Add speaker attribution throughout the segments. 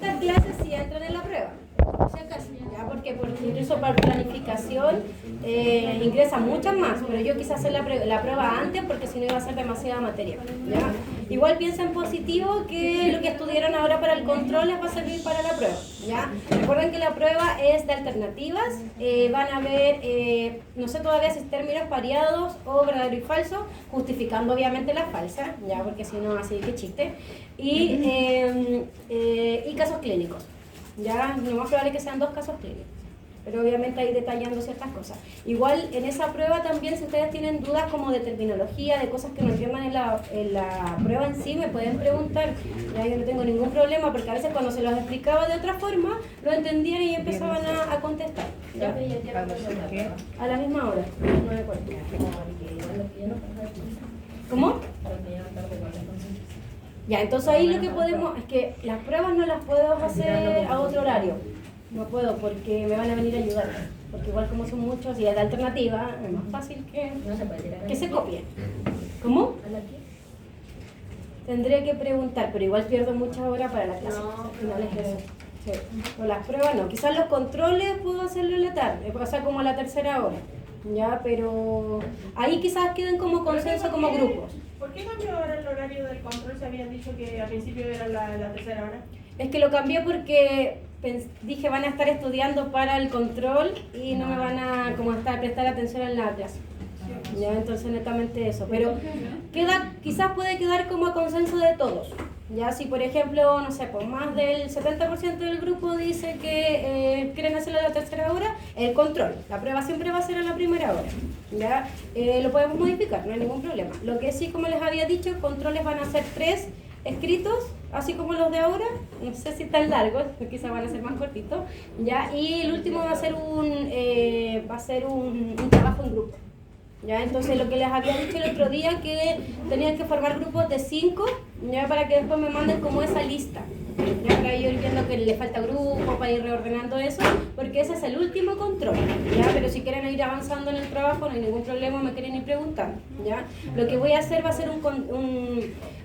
Speaker 1: Estas clases sí entran en la prueba, si acaso, ya, porque por ingreso para planificación ingresan muchas más, pero yo quise hacer la prueba antes porque si no iba a ser demasiada materia, ¿ya? Igual piensa en positivo que lo que estudiaron ahora para el control les va a servir para la prueba, ¿ya? Recuerden que la prueba es de alternativas, van a ver, no sé todavía si es términos variados o verdadero y falso, justificando obviamente la falsa, ¿ya? Porque si no, así que chiste, y casos clínicos, ¿ya? Lo más probable es que sean 2 casos clínicos, pero obviamente ahí detallando ciertas cosas. Igual en esa prueba también, si ustedes tienen dudas como de terminología, de cosas que no entiendan en la prueba en sí, me pueden preguntar. Ya yo no tengo ningún problema, porque a veces cuando se los explicaba de otra forma, lo entendían y empezaban a contestar, ¿ya? A la misma hora, no me acuerdo. ¿Cómo? Ya, entonces ahí lo que podemos, es que las pruebas no las puedo hacer a otro horario. No puedo porque me van a venir a ayudar. Porque igual como son muchos y es de alternativa, es más fácil que se copien. ¿Cómo? Tendré que preguntar, pero igual pierdo muchas horas para la clase. Al final es eso. Sí. O las pruebas no. Quizás los controles puedo hacerlo en la tarde, puedo hacer como a la tercera hora. Ya, pero ahí quizás queden como consenso, como grupos.
Speaker 2: ¿Por qué cambió ahora el horario del control? Se habían dicho que al principio era la tercera hora.
Speaker 1: Es que lo cambié porque dije van a estar estudiando para el control y no me van a prestar atención en la clase. Ya, entonces netamente eso. Pero quizás puede quedar como a consenso de todos. Ya, si por ejemplo, no sé, pues más del 70% del grupo dice que quieren hacerlo a la tercera hora, el control. La prueba siempre va a ser a la primera hora. Ya, lo podemos modificar, no hay ningún problema. Lo que sí, como les había dicho, controles van a ser 3 escritos, así como los de ahora, no sé si tan largos, quizás van a ser más cortitos, ya, y el último va a ser un trabajo en grupo. Ya, entonces lo que les había dicho el otro día, que tenían que formar grupos de 5, ya, para que después me manden como esa lista, ya, para ir viendo que le falta grupo, para ir reordenando eso, porque ese es el último control, ya, pero si quieren ir avanzando en el trabajo no hay ningún problema, me quieren ir preguntando, ya. Lo que voy a hacer va a ser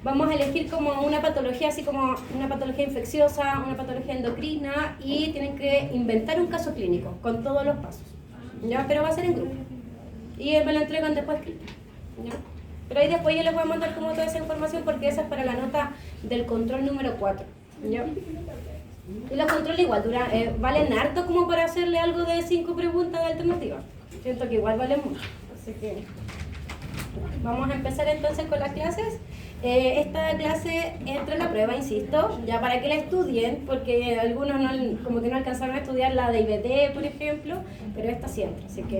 Speaker 1: vamos a elegir como una patología, así como una patología infecciosa, una patología endocrina, y tienen que inventar un caso clínico con todos los pasos, ya, pero va a ser en grupo. Y me lo entregan después escrito, ¿ya? Pero ahí después yo les voy a mandar como toda esa información porque esa es para la nota del control número 4, ¿ya? Y los controles igual valen harto como para hacerle algo de 5 preguntas de alternativa. Siento que igual valen mucho, así que vamos a empezar entonces con las clases. Esta clase entra en la prueba, insisto, ya para que la estudien, porque algunos como que no alcanzaron a estudiar la de IBD, por ejemplo, pero esta sí entra, así que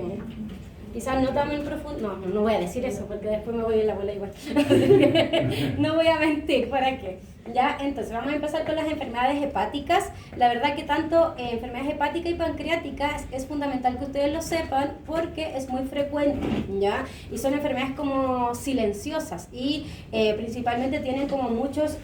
Speaker 1: quizás no tan en profundo, no voy a decir eso porque después me voy en la bola igual. No voy a mentir, ¿para qué? Ya, entonces vamos a empezar con las enfermedades hepáticas. La verdad que tanto enfermedades hepáticas y pancreáticas es fundamental que ustedes lo sepan porque es muy frecuente, ¿ya? Y son enfermedades como silenciosas y principalmente tienen como muchos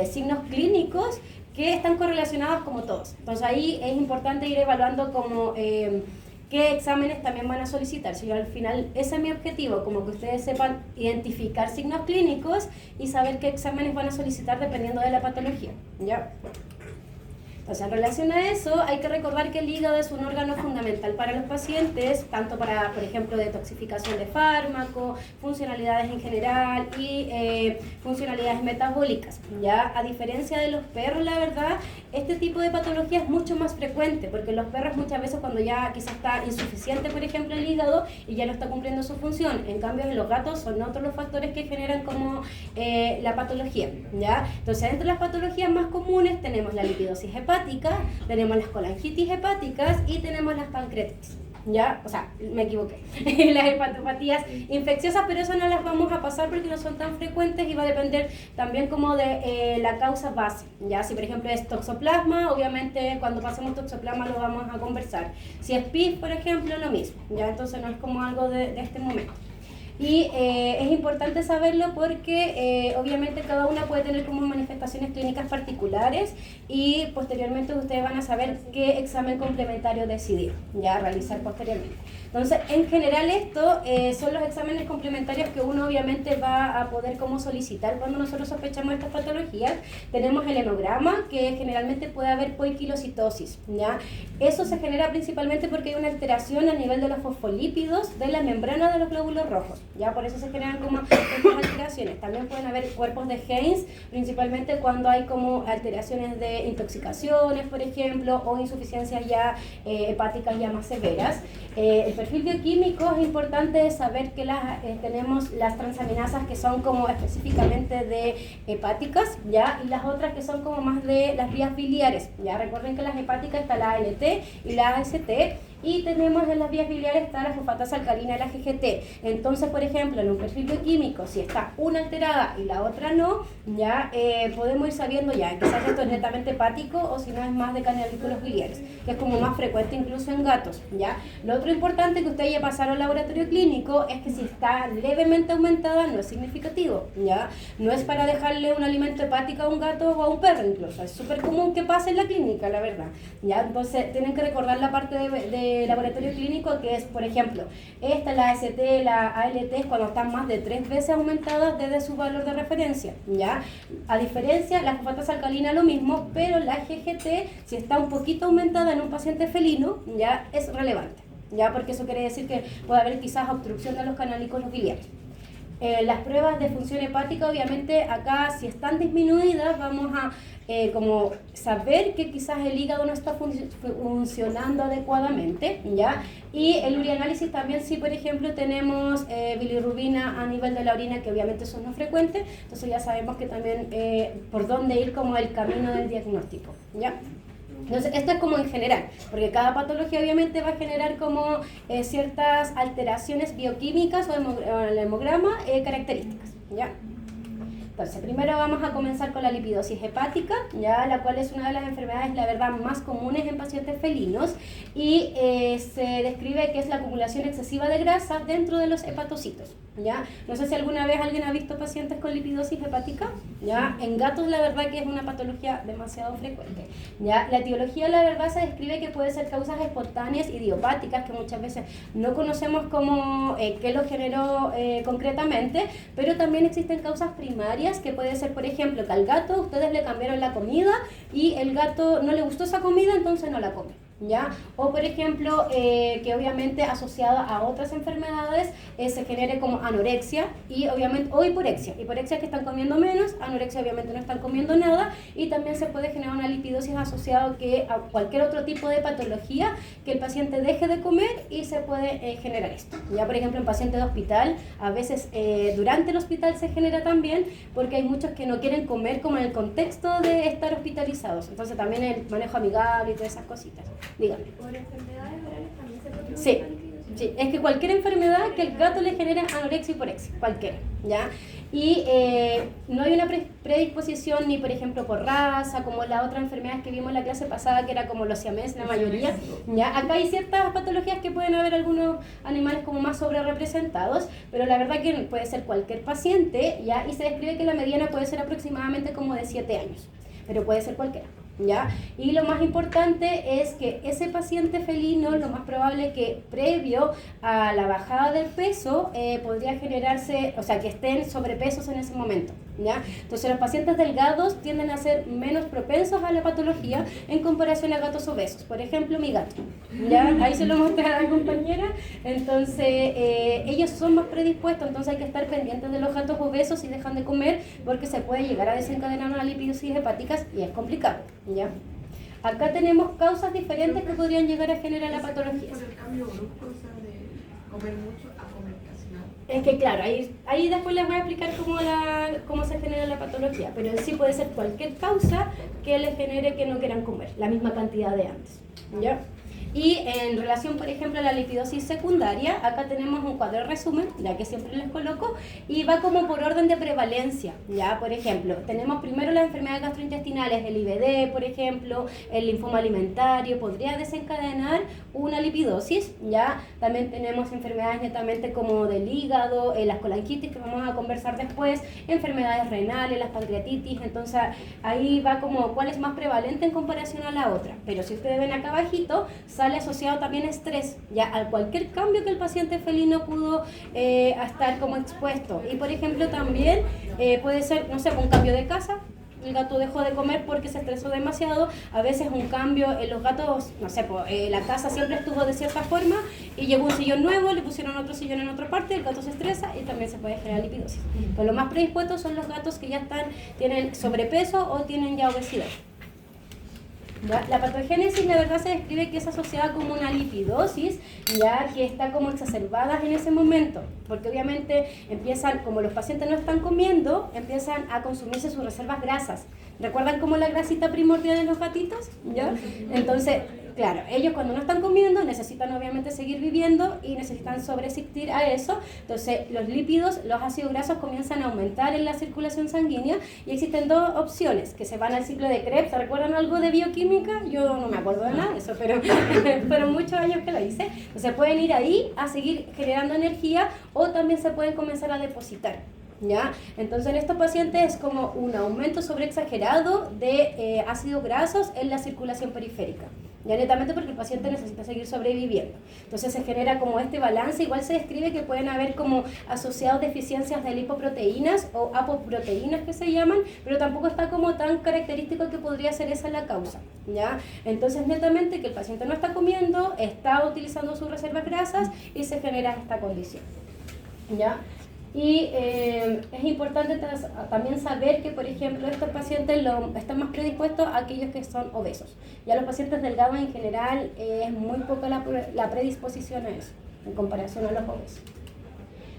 Speaker 1: signos clínicos que están correlacionados como todos. Entonces ahí es importante ir evaluando como qué exámenes también van a solicitar. Si yo al final, ese es mi objetivo, como que ustedes sepan identificar signos clínicos y saber qué exámenes van a solicitar dependiendo de la patología, ¿ya? Entonces, en relación a eso, hay que recordar que el hígado es un órgano fundamental para los pacientes, tanto para, por ejemplo, detoxificación de fármacos, funcionalidades en general y funcionalidades metabólicas. Ya, a diferencia de los perros, la verdad, este tipo de patología es mucho más frecuente, porque los perros muchas veces cuando ya quizás está insuficiente, por ejemplo, el hígado y ya no está cumpliendo su función. En cambio, en los gatos son otros los factores que generan como la patología, ¿ya? Entonces, entre las patologías más comunes tenemos la lipidosis hepática, tenemos las colangitis hepáticas y tenemos las pancreatitis, ¿ya? O sea, me equivoqué. Las hepatopatías infecciosas, pero eso no las vamos a pasar porque no son tan frecuentes y va a depender también como de la causa base, ¿ya? Si por ejemplo es toxoplasma, obviamente cuando pasemos toxoplasma lo vamos a conversar. Si es PIF, por ejemplo, lo mismo, ¿ya? Entonces no es como algo de este momento. Y es importante saberlo porque obviamente cada una puede tener como manifestaciones clínicas particulares y posteriormente ustedes van a saber qué examen complementario decidir, ya realizar posteriormente. Entonces, en general esto son los exámenes complementarios que uno obviamente va a poder como solicitar cuando nosotros sospechamos estas patologías. Tenemos el hemograma, que generalmente puede haber poiquilocitosis, ¿ya? Eso se genera principalmente porque hay una alteración a nivel de los fosfolípidos de la membrana de los glóbulos rojos, ¿ya? Por eso se generan como estas alteraciones. También pueden haber cuerpos de Heinz, principalmente cuando hay como alteraciones de intoxicaciones, por ejemplo, o insuficiencias ya hepáticas ya más severas. El perfil bioquímico es importante saber que tenemos las transaminasas que son como específicamente de hepáticas, ¿ya? Y las otras que son como más de las vías biliares, ¿ya? Recuerden que en las hepáticas está la ALT y la AST, y tenemos en las vías biliares está la fosfatasa alcalina y la GGT. Entonces, por ejemplo, en un perfil bioquímico, si está una alterada y la otra no, ya podemos ir sabiendo ya quizás esto es netamente hepático o si no es más de canalículos biliares, que es como más frecuente incluso en gatos, ¿ya? Lo otro importante que ustedes ya pasaron al laboratorio clínico es que si está levemente aumentada no es significativo, ¿ya? No es para dejarle un alimento hepático a un gato o a un perro incluso, es súper común que pase en la clínica, la verdad, ¿ya? Entonces tienen que recordar la parte de laboratorio clínico que es, por ejemplo, la AST, la ALT, cuando están más de 3 veces aumentadas desde su valor de referencia, ¿ya? A diferencia, la fosfatasa alcalina lo mismo, pero la GGT, si está un poquito aumentada en un paciente felino, ya es relevante, ¿ya? Porque eso quiere decir que puede haber quizás obstrucción de los canalículos biliares. Las pruebas de función hepática, obviamente, acá si están disminuidas, vamos a como saber que quizás el hígado no está funcionando adecuadamente, ¿ya? Y el urianálisis también, si por ejemplo tenemos bilirrubina a nivel de la orina, que obviamente eso no es frecuente, entonces ya sabemos que también por dónde ir como el camino del diagnóstico, ¿ya? Entonces, esto es como en general, porque cada patología obviamente va a generar como ciertas alteraciones bioquímicas o el hemograma características, ¿ya? Entonces, primero vamos a comenzar con la lipidosis hepática, ya la cual es una de las enfermedades, la verdad, más comunes en pacientes felinos y se describe que es la acumulación excesiva de grasa dentro de los hepatocitos, ¿ya? No sé si alguna vez alguien ha visto pacientes con lipidosis hepática, ¿ya? En gatos la verdad que es una patología demasiado frecuente, ¿ya? La etiología la verdad se describe que puede ser causas espontáneas idiopáticas que muchas veces no conocemos cómo, qué lo generó concretamente, pero también existen causas primarias que puede ser, por ejemplo, que al gato ustedes le cambiaron la comida y el gato no le gustó esa comida, entonces no la come, ¿ya? O por ejemplo, que obviamente asociada a otras enfermedades se genere como anorexia y obviamente, o hiporexia que están comiendo menos, anorexia obviamente no están comiendo nada, y también se puede generar una lipidosis asociada a cualquier otro tipo de patología que el paciente deje de comer y se puede generar esto, ya por ejemplo en pacientes de hospital, a veces durante el hospital se genera también porque hay muchos que no quieren comer como en el contexto de estar hospitalizados, entonces también el manejo amigable y todas esas cositas. Dígame.
Speaker 2: ¿Por enfermedades orales también se produce
Speaker 1: Sí,
Speaker 2: una lipidosis?
Speaker 1: sí, es que cualquier enfermedad que el gato le genere anorexia y hiporexia, cualquiera, ¿ya? Y no hay una predisposición ni, por ejemplo, por raza, como las otras enfermedades que vimos en la clase pasada, que era como los siamés, la mayoría, ¿ya? Acá hay ciertas patologías que pueden haber algunos animales como más sobre representados, pero la verdad que puede ser cualquier paciente, ¿ya? Y se describe que la mediana puede ser aproximadamente como de 7 años, pero puede ser cualquiera, ¿ya? Y lo más importante es que ese paciente felino, lo más probable es que previo a la bajada del peso podría generarse, o sea, que estén sobrepesos en ese momento, ¿ya? Entonces los pacientes delgados tienden a ser menos propensos a la patología en comparación a gatos obesos. Por ejemplo, mi gato, ¿ya? Ahí se lo mostré a la compañera. Entonces ellos son más predispuestos, entonces hay que estar pendientes de los gatos obesos si dejan de comer, porque se puede llegar a desencadenar una lipidosis hepática y es complicado, ¿ya? Acá tenemos causas diferentes que podrían llegar a generar la patología.
Speaker 3: ¿Por el cambio brusco, o sea, de comer mucho a comer casi nada?
Speaker 1: Es que claro, ahí después les voy a explicar cómo se genera la patología, pero en sí puede ser cualquier causa que les genere que no quieran comer, la misma cantidad de antes, ¿ya? Y en relación, por ejemplo, a la lipidosis secundaria, acá tenemos un cuadro de resumen, ya que siempre les coloco, y va como por orden de prevalencia, ya, por ejemplo, tenemos primero las enfermedades gastrointestinales, el IBD, por ejemplo, el linfoma alimentario, podría desencadenar una lipidosis, ya, también tenemos enfermedades netamente como del hígado, las colangitis, que vamos a conversar después, enfermedades renales, las pancreatitis, entonces ahí va como cuál es más prevalente en comparación a la otra, pero si ustedes ven acá abajito, sale asociado también estrés, ya a cualquier cambio que el paciente felino pudo estar como expuesto. Y por ejemplo también puede ser, no sé, un cambio de casa, el gato dejó de comer porque se estresó demasiado, a veces un cambio en los gatos, no sé, la casa siempre estuvo de cierta forma y llegó un sillón nuevo, le pusieron otro sillón en otra parte, el gato se estresa y también se puede generar lipidosis. Pero los más predispuestos son los gatos que ya tienen sobrepeso o tienen ya obesidad. La patogénesis, la verdad, se describe que es asociada como una lipidosis, ya que está como exacerbada en ese momento, porque obviamente empiezan, como los pacientes no están comiendo, empiezan a consumirse sus reservas grasas. ¿Recuerdan como la grasita primordial de los gatitos? ¿Ya? Entonces, claro, ellos cuando no están comiendo necesitan obviamente seguir viviendo y necesitan sobreexistir a eso. Entonces, los lípidos, los ácidos grasos comienzan a aumentar en la circulación sanguínea y existen dos opciones que se van al ciclo de Krebs. ¿Recuerdan algo de bioquímica? Yo no me acuerdo de nada de eso, pero fueron muchos años que lo hice. Entonces, pueden ir ahí a seguir generando energía o también se pueden comenzar a depositar. ¿Ya? Entonces en estos pacientes es como un aumento sobreexagerado de ácidos grasos en la circulación periférica, ya netamente porque el paciente necesita seguir sobreviviendo. Entonces se genera como este balance, igual se describe que pueden haber como asociados deficiencias de lipoproteínas o apoproteínas que se llaman, pero tampoco está como tan característico que podría ser esa la causa, ¿ya? Entonces netamente que el paciente no está comiendo, está utilizando sus reservas grasas y se genera esta condición, ¿ya? Y es importante también saber que, por ejemplo, estos pacientes están más predispuestos a aquellos que son obesos. Ya los pacientes delgados en general es muy poca la predisposición a eso, en comparación a los obesos.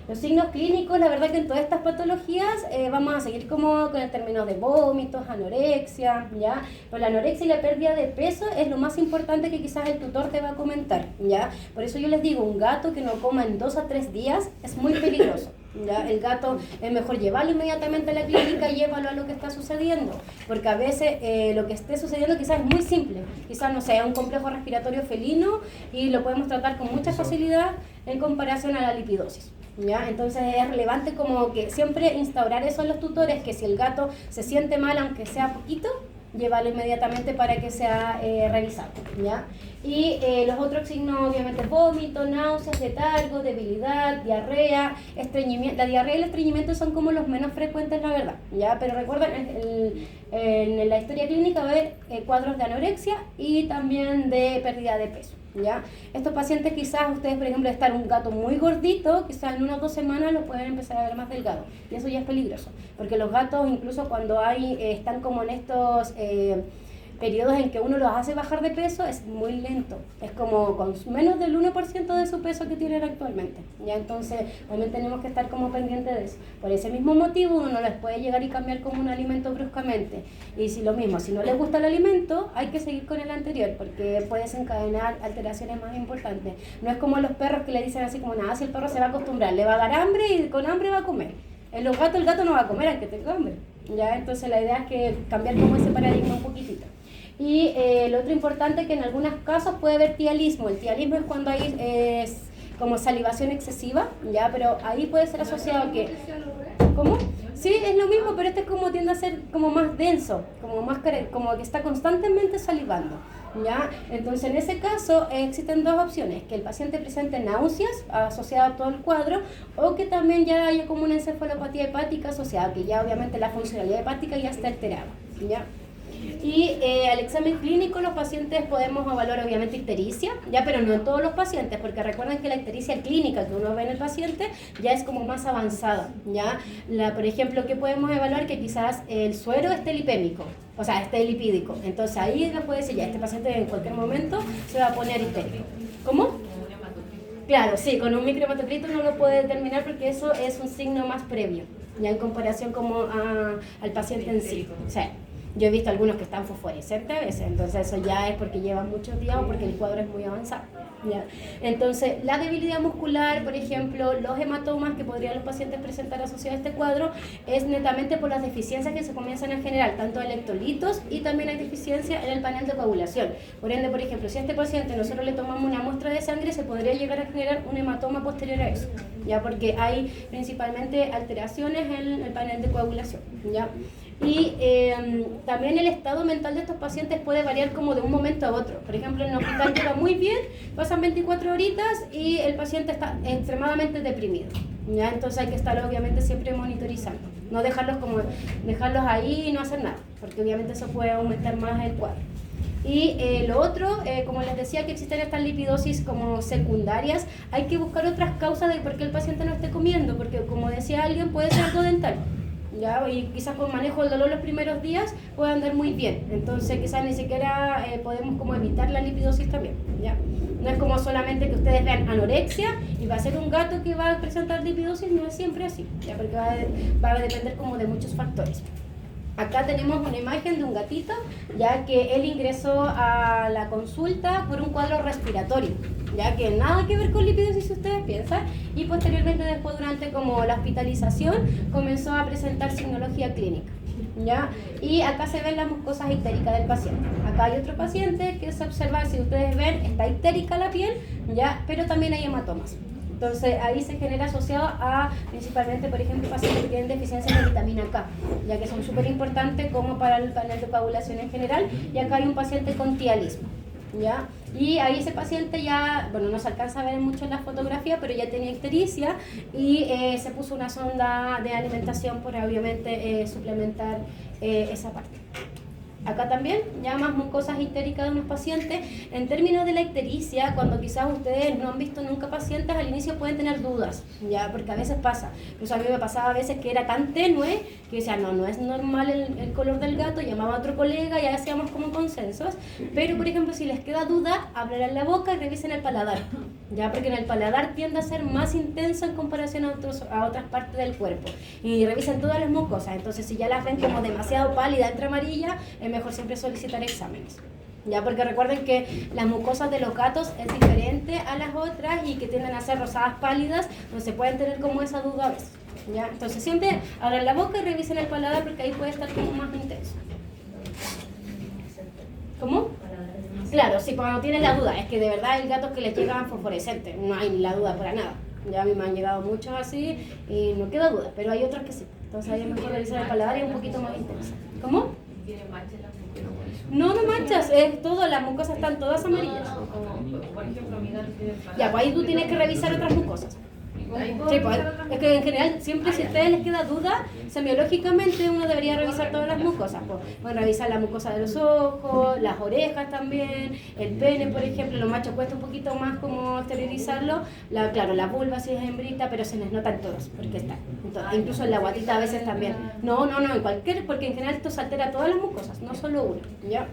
Speaker 1: Los signos clínicos, la verdad que en todas estas patologías vamos a seguir como con el término de vómitos, anorexia, ¿ya? Pero la anorexia y la pérdida de peso es lo más importante que quizás el tutor te va a comentar, ¿ya? Por eso yo les digo, un gato que no coma en 2 a 3 días es muy peligroso. ¿Ya? El gato es mejor llevarlo inmediatamente a la clínica y llévalo a lo que está sucediendo, porque a veces lo que esté sucediendo quizás es muy simple, quizás no sea un complejo respiratorio felino y lo podemos tratar con mucha facilidad en comparación a la lipidosis, ¿ya? Entonces es relevante como que siempre instaurar eso en los tutores, que si el gato se siente mal aunque sea poquito, llévalo inmediatamente para que sea revisado, ¿ya? Y los otros signos, obviamente, vómito, náuseas, letargo, debilidad, diarrea, estreñimiento. La diarrea y el estreñimiento son como los menos frecuentes, la verdad, ¿ya? Pero recuerden, en la historia clínica va a haber cuadros de anorexia y también de pérdida de peso, ¿ya? Estos pacientes quizás ustedes, por ejemplo, de estar un gato muy gordito, quizás en 1 o 2 semanas lo pueden empezar a ver más delgado, y eso ya es peligroso, porque los gatos incluso cuando están como en estos periodos en que uno los hace bajar de peso, es muy lento, es como con menos del 1% de su peso que tienen actualmente, ¿ya? Entonces también tenemos que estar como pendientes de eso. Por ese mismo motivo uno no les puede llegar y cambiar como un alimento bruscamente, y si lo mismo, si no les gusta el alimento, hay que seguir con el anterior, porque puede desencadenar alteraciones más importantes. No es como los perros que le dicen así como nada, si el perro se va a acostumbrar, le va a dar hambre y con hambre va a comer. En los gatos el gato no va a comer aunque tenga hambre, ¿ya? Entonces la idea es que cambiar como ese paradigma un poquitito. Y lo otro importante es que en algunos casos puede haber tialismo. El tialismo es cuando hay como salivación excesiva, ¿ya? Pero ahí puede ser asociado a que... ¿Cómo? Sí, es lo mismo, pero este es como tiende a ser como más denso, como que está constantemente salivando, ¿ya? Entonces en ese caso existen dos opciones, que el paciente presente náuseas asociadas a todo el cuadro, o que también ya haya como una encefalopatía hepática asociada, que ya obviamente la funcionalidad hepática ya está alterada, ¿ya? Y al examen clínico los pacientes podemos evaluar obviamente ictericia, ya, pero no en todos los pacientes, porque recuerden que la ictericia clínica que uno ve en el paciente ya es como más avanzada, ya. Por ejemplo, ¿qué podemos evaluar? Que quizás el suero esté lipémico, o sea, esté lipídico. Entonces ahí nos puede decir, ya, este paciente en cualquier momento se va a poner ictérico. ¿Cómo? Claro, sí, con un microhematocrito no lo puede determinar porque eso es un signo más previo, ya en comparación como al paciente en sí. O sea, Yo he visto algunos que están fosforescentes a veces, entonces eso ya es porque llevan muchos días o porque el cuadro es muy avanzado. ¿Ya? Entonces, la debilidad muscular, por ejemplo, los hematomas que podrían los pacientes presentar asociados a este cuadro, es netamente por las deficiencias que se comienzan a generar, tanto de electrolitos y también hay deficiencia en el panel de coagulación. Por ende, por ejemplo, si a este paciente nosotros le tomamos una muestra de sangre, se podría llegar a generar un hematoma posterior a eso, ¿ya? Porque hay principalmente alteraciones en el panel de coagulación, ¿ya? Y también el estado mental de estos pacientes puede variar como de un momento a otro. Por ejemplo, en el hospital llega muy bien, pasan 24 horitas y el paciente está extremadamente deprimido, ¿ya? Entonces hay que estar obviamente siempre monitorizando, no dejarlos ahí y no hacer nada, porque obviamente eso puede aumentar más el cuadro. Y lo otro, como les decía, que existen estas lipidosis como secundarias, hay que buscar otras causas de por qué el paciente no esté comiendo, porque como decía alguien, puede ser algo dental, ¿ya? Y quizás con manejo del dolor los primeros días puede andar muy bien, entonces quizás ni siquiera podemos como evitar la lipidosis también, ¿ya? No es como solamente que ustedes vean anorexia y va a ser un gato que va a presentar lipidosis, no es siempre así, ¿ya? Porque va a depender como de muchos factores. Acá tenemos una imagen de un gatito, ya que él ingresó a la consulta por un cuadro respiratorio, ya que nada que ver con lipidosis si ustedes piensan, y posteriormente después durante como la hospitalización comenzó a presentar signología clínica, ¿ya? Y acá se ven las mucosas ictéricas del paciente. Acá hay otro paciente que se observa, si ustedes ven, está ictérica la piel, ¿ya? Pero también hay hematomas. Entonces ahí se genera asociado a principalmente, por ejemplo, pacientes que tienen deficiencia de vitamina K, ya que son súper importantes como para el panel de coagulación en general, y acá hay un paciente con tialismo, ¿ya? Y ahí ese paciente ya, bueno, no se alcanza a ver mucho en la fotografía, pero ya tenía ictericia y se puso una sonda de alimentación para obviamente suplementar esa parte. Acá también, ya más mucosas ictéricas de unos pacientes. En términos de la ictericia, cuando quizás ustedes no han visto nunca pacientes, al inicio pueden tener dudas, ya, porque a veces pasa. Incluso a mí me pasaba a veces que era tan tenue que decía, no es normal el color del gato, llamaba a otro colega y hacíamos como consensos. Pero, por ejemplo, si les queda duda, abrirán la boca y revisen el paladar, ya, porque en el paladar tiende a ser más intenso en comparación a otras partes del cuerpo. Y revisen todas las mucosas, entonces si ya las ven como demasiado pálida entre amarilla, mejor siempre solicitar exámenes, ya, porque recuerden que las mucosas de los gatos es diferente a las otras y que tienden a ser rosadas pálidas, entonces pueden tener como esa duda a veces, ya. Entonces siempre abran la boca y revisen el paladar porque ahí puede estar como más intenso. ¿Cómo? Claro, sí, cuando tienen la duda, es que de verdad hay gatos que les llegan fosforescentes, no hay la duda para nada. Ya a mí me han llegado muchos así y no queda duda, pero hay otros que sí. Entonces ahí es mejor revisar el paladar y es un poquito más intenso. ¿Cómo?
Speaker 3: ¿Tiene manchas la mucosa?
Speaker 1: No manchas, es todo, las mucosas están todas amarillas.
Speaker 3: Por ejemplo, mi gato tiene el
Speaker 1: Ya, pues ahí tú tienes que revisar otras mucosas. Sí, pues, es que en general, siempre si a ustedes les queda duda, semiológicamente uno debería revisar todas las mucosas. Pues, pueden revisar la mucosa de los ojos, las orejas también, el pene, por ejemplo. Los machos cuesta un poquito más como exteriorizarlo. Claro, la vulva sí es hembrita, pero se les notan todos, porque está. Entonces, incluso en la guatita a veces también. No, en cualquier, porque en general esto se altera todas las mucosas, no solo una, ¿ya?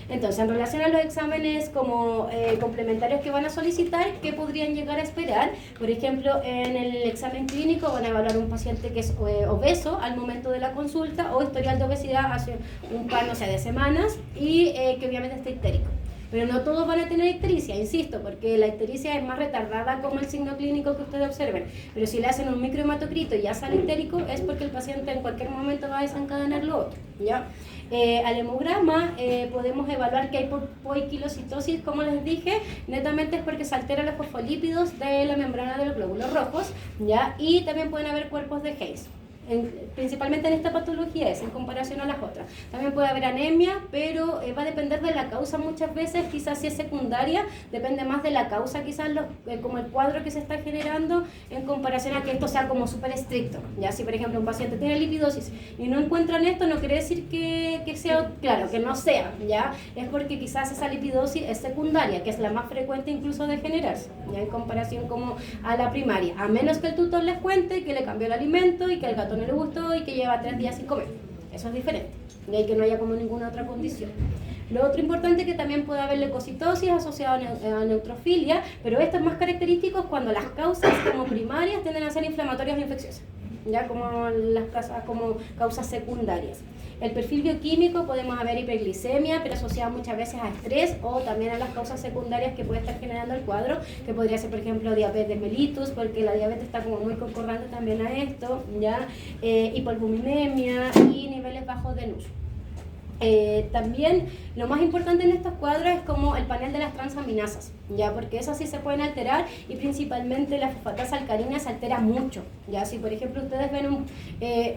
Speaker 1: Entonces, en relación a los exámenes como complementarios que van a solicitar, ¿qué podrían llegar a esperar? Por ejemplo, en el examen clínico van a evaluar un paciente que es obeso al momento de la consulta o historial de obesidad hace un par, no sé, de semanas y que obviamente está ictérico. Pero no todos van a tener ictericia, insisto, porque la ictericia es más retardada como el signo clínico que ustedes observen. Pero si le hacen un microhematocrito y ya sale ictérico, es porque el paciente en cualquier momento va a desencadenar lo otro, ¿ya? Al hemograma podemos evaluar que hay poiquilocitosis, como les dije, netamente es porque se alteran los fosfolípidos de la membrana de los glóbulos rojos, ¿ya? Y también pueden haber cuerpos de Heinz. Principalmente en esta patología es en comparación a las otras. También puede haber anemia, pero va a depender de la causa muchas veces, quizás si es secundaria, depende más de la causa, quizás como el cuadro que se está generando en comparación a que esto sea como súper estricto. Ya si por ejemplo un paciente tiene lipidosis y no encuentran esto, no quiere decir que sea, claro, que no sea, ya es porque quizás esa lipidosis es secundaria, que es la más frecuente incluso de generarse, ya en comparación como a la primaria, a menos que el tutor les cuente que le cambió el alimento y que el gato no le gustó y que lleva 3 días sin comer. Eso es diferente, y hay que no haya como ninguna otra condición. Lo otro importante es que también puede haber leucocitosis asociada a neutrofilia, pero esto es más característico cuando las causas como primarias tienden a ser inflamatorias o infecciosas, ya como las causas secundarias. el perfil bioquímico podemos ver hiperglicemia, pero asociada muchas veces a estrés o también a las causas secundarias que puede estar generando el cuadro, que podría ser, por ejemplo, diabetes mellitus, porque la diabetes está como muy concordante también a esto, ¿ya? Hipoalbuminemia y niveles bajos de NUS. También lo más importante en estos cuadros es como el panel de las transaminasas, ya, porque esas sí se pueden alterar y principalmente la fosfatasa alcalina se altera mucho, ya. Si por ejemplo ustedes ven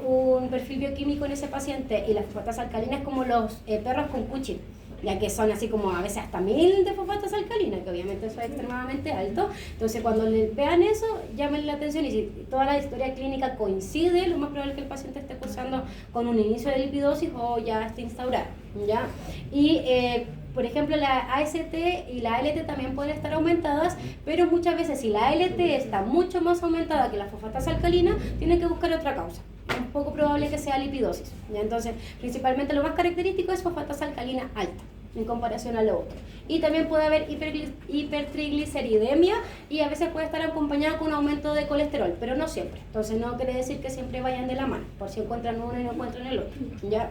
Speaker 1: un perfil bioquímico en ese paciente y la fosfatasa alcalina es como los perros con Cushing, ya que son así como a veces hasta 1000 de fosfatasa alcalina, que obviamente eso es extremadamente alto. Entonces cuando vean eso, llamen la atención y si toda la historia clínica coincide, lo más probable es que el paciente esté cursando con un inicio de lipidosis o ya esté instaurado, ¿ya? Y por ejemplo, la AST y la ALT también pueden estar aumentadas, pero muchas veces si la ALT está mucho más aumentada que la fosfatasa alcalina, tienen que buscar otra causa. Es poco probable que sea lipidosis, ¿ya? Entonces, principalmente lo más característico es fosfatasa alcalina alta en comparación a lo otro. Y también puede haber hipertrigliceridemia y a veces puede estar acompañada con un aumento de colesterol, pero no siempre. Entonces no quiere decir que siempre vayan de la mano, por si encuentran uno y no encuentran el otro, ¿ya?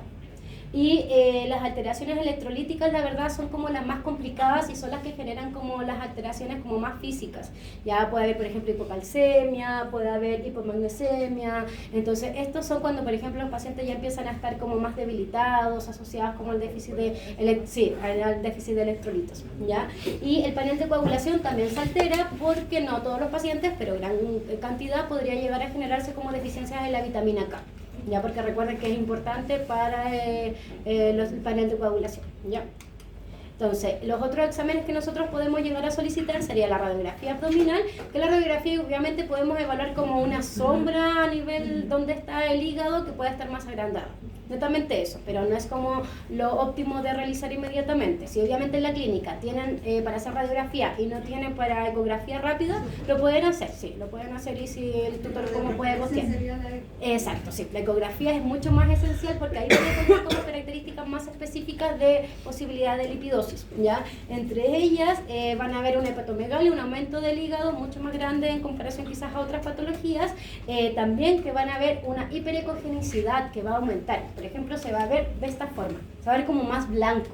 Speaker 1: Y las alteraciones electrolíticas, la verdad, son como las más complicadas y son las que generan como las alteraciones como más físicas. Ya puede haber, por ejemplo, hipocalcemia, puede haber hipomagnesemia. Entonces, estos son cuando, por ejemplo, los pacientes ya empiezan a estar como más debilitados, asociados como al déficit al déficit de electrolitos, ¿ya? Y el panel de coagulación también se altera porque no todos los pacientes, pero gran cantidad podría llegar a generarse como deficiencias en la vitamina K. Ya, porque recuerden que es importante para el panel de coagulación, ¿ya? Entonces, los otros exámenes que nosotros podemos llegar a solicitar sería la radiografía abdominal, que la radiografía obviamente podemos evaluar como una sombra a nivel donde está el hígado que puede estar más agrandado. Netamente eso, pero no es como lo óptimo de realizar inmediatamente. Si obviamente en la clínica tienen para hacer radiografía y no tienen para ecografía rápida, lo pueden hacer, sí, lo pueden hacer y si el tutor cómo puede postear. Exacto, sí, la ecografía es mucho más esencial porque ahí tiene como características más específicas de posibilidad de lipidosis, ¿ya? Entre ellas van a haber una hepatomegalia, un aumento del hígado mucho más grande en comparación quizás a otras patologías, también que van a haber una hiperecogenicidad que va a aumentar. Por ejemplo, se va a ver de esta forma, se va a ver como más blanco,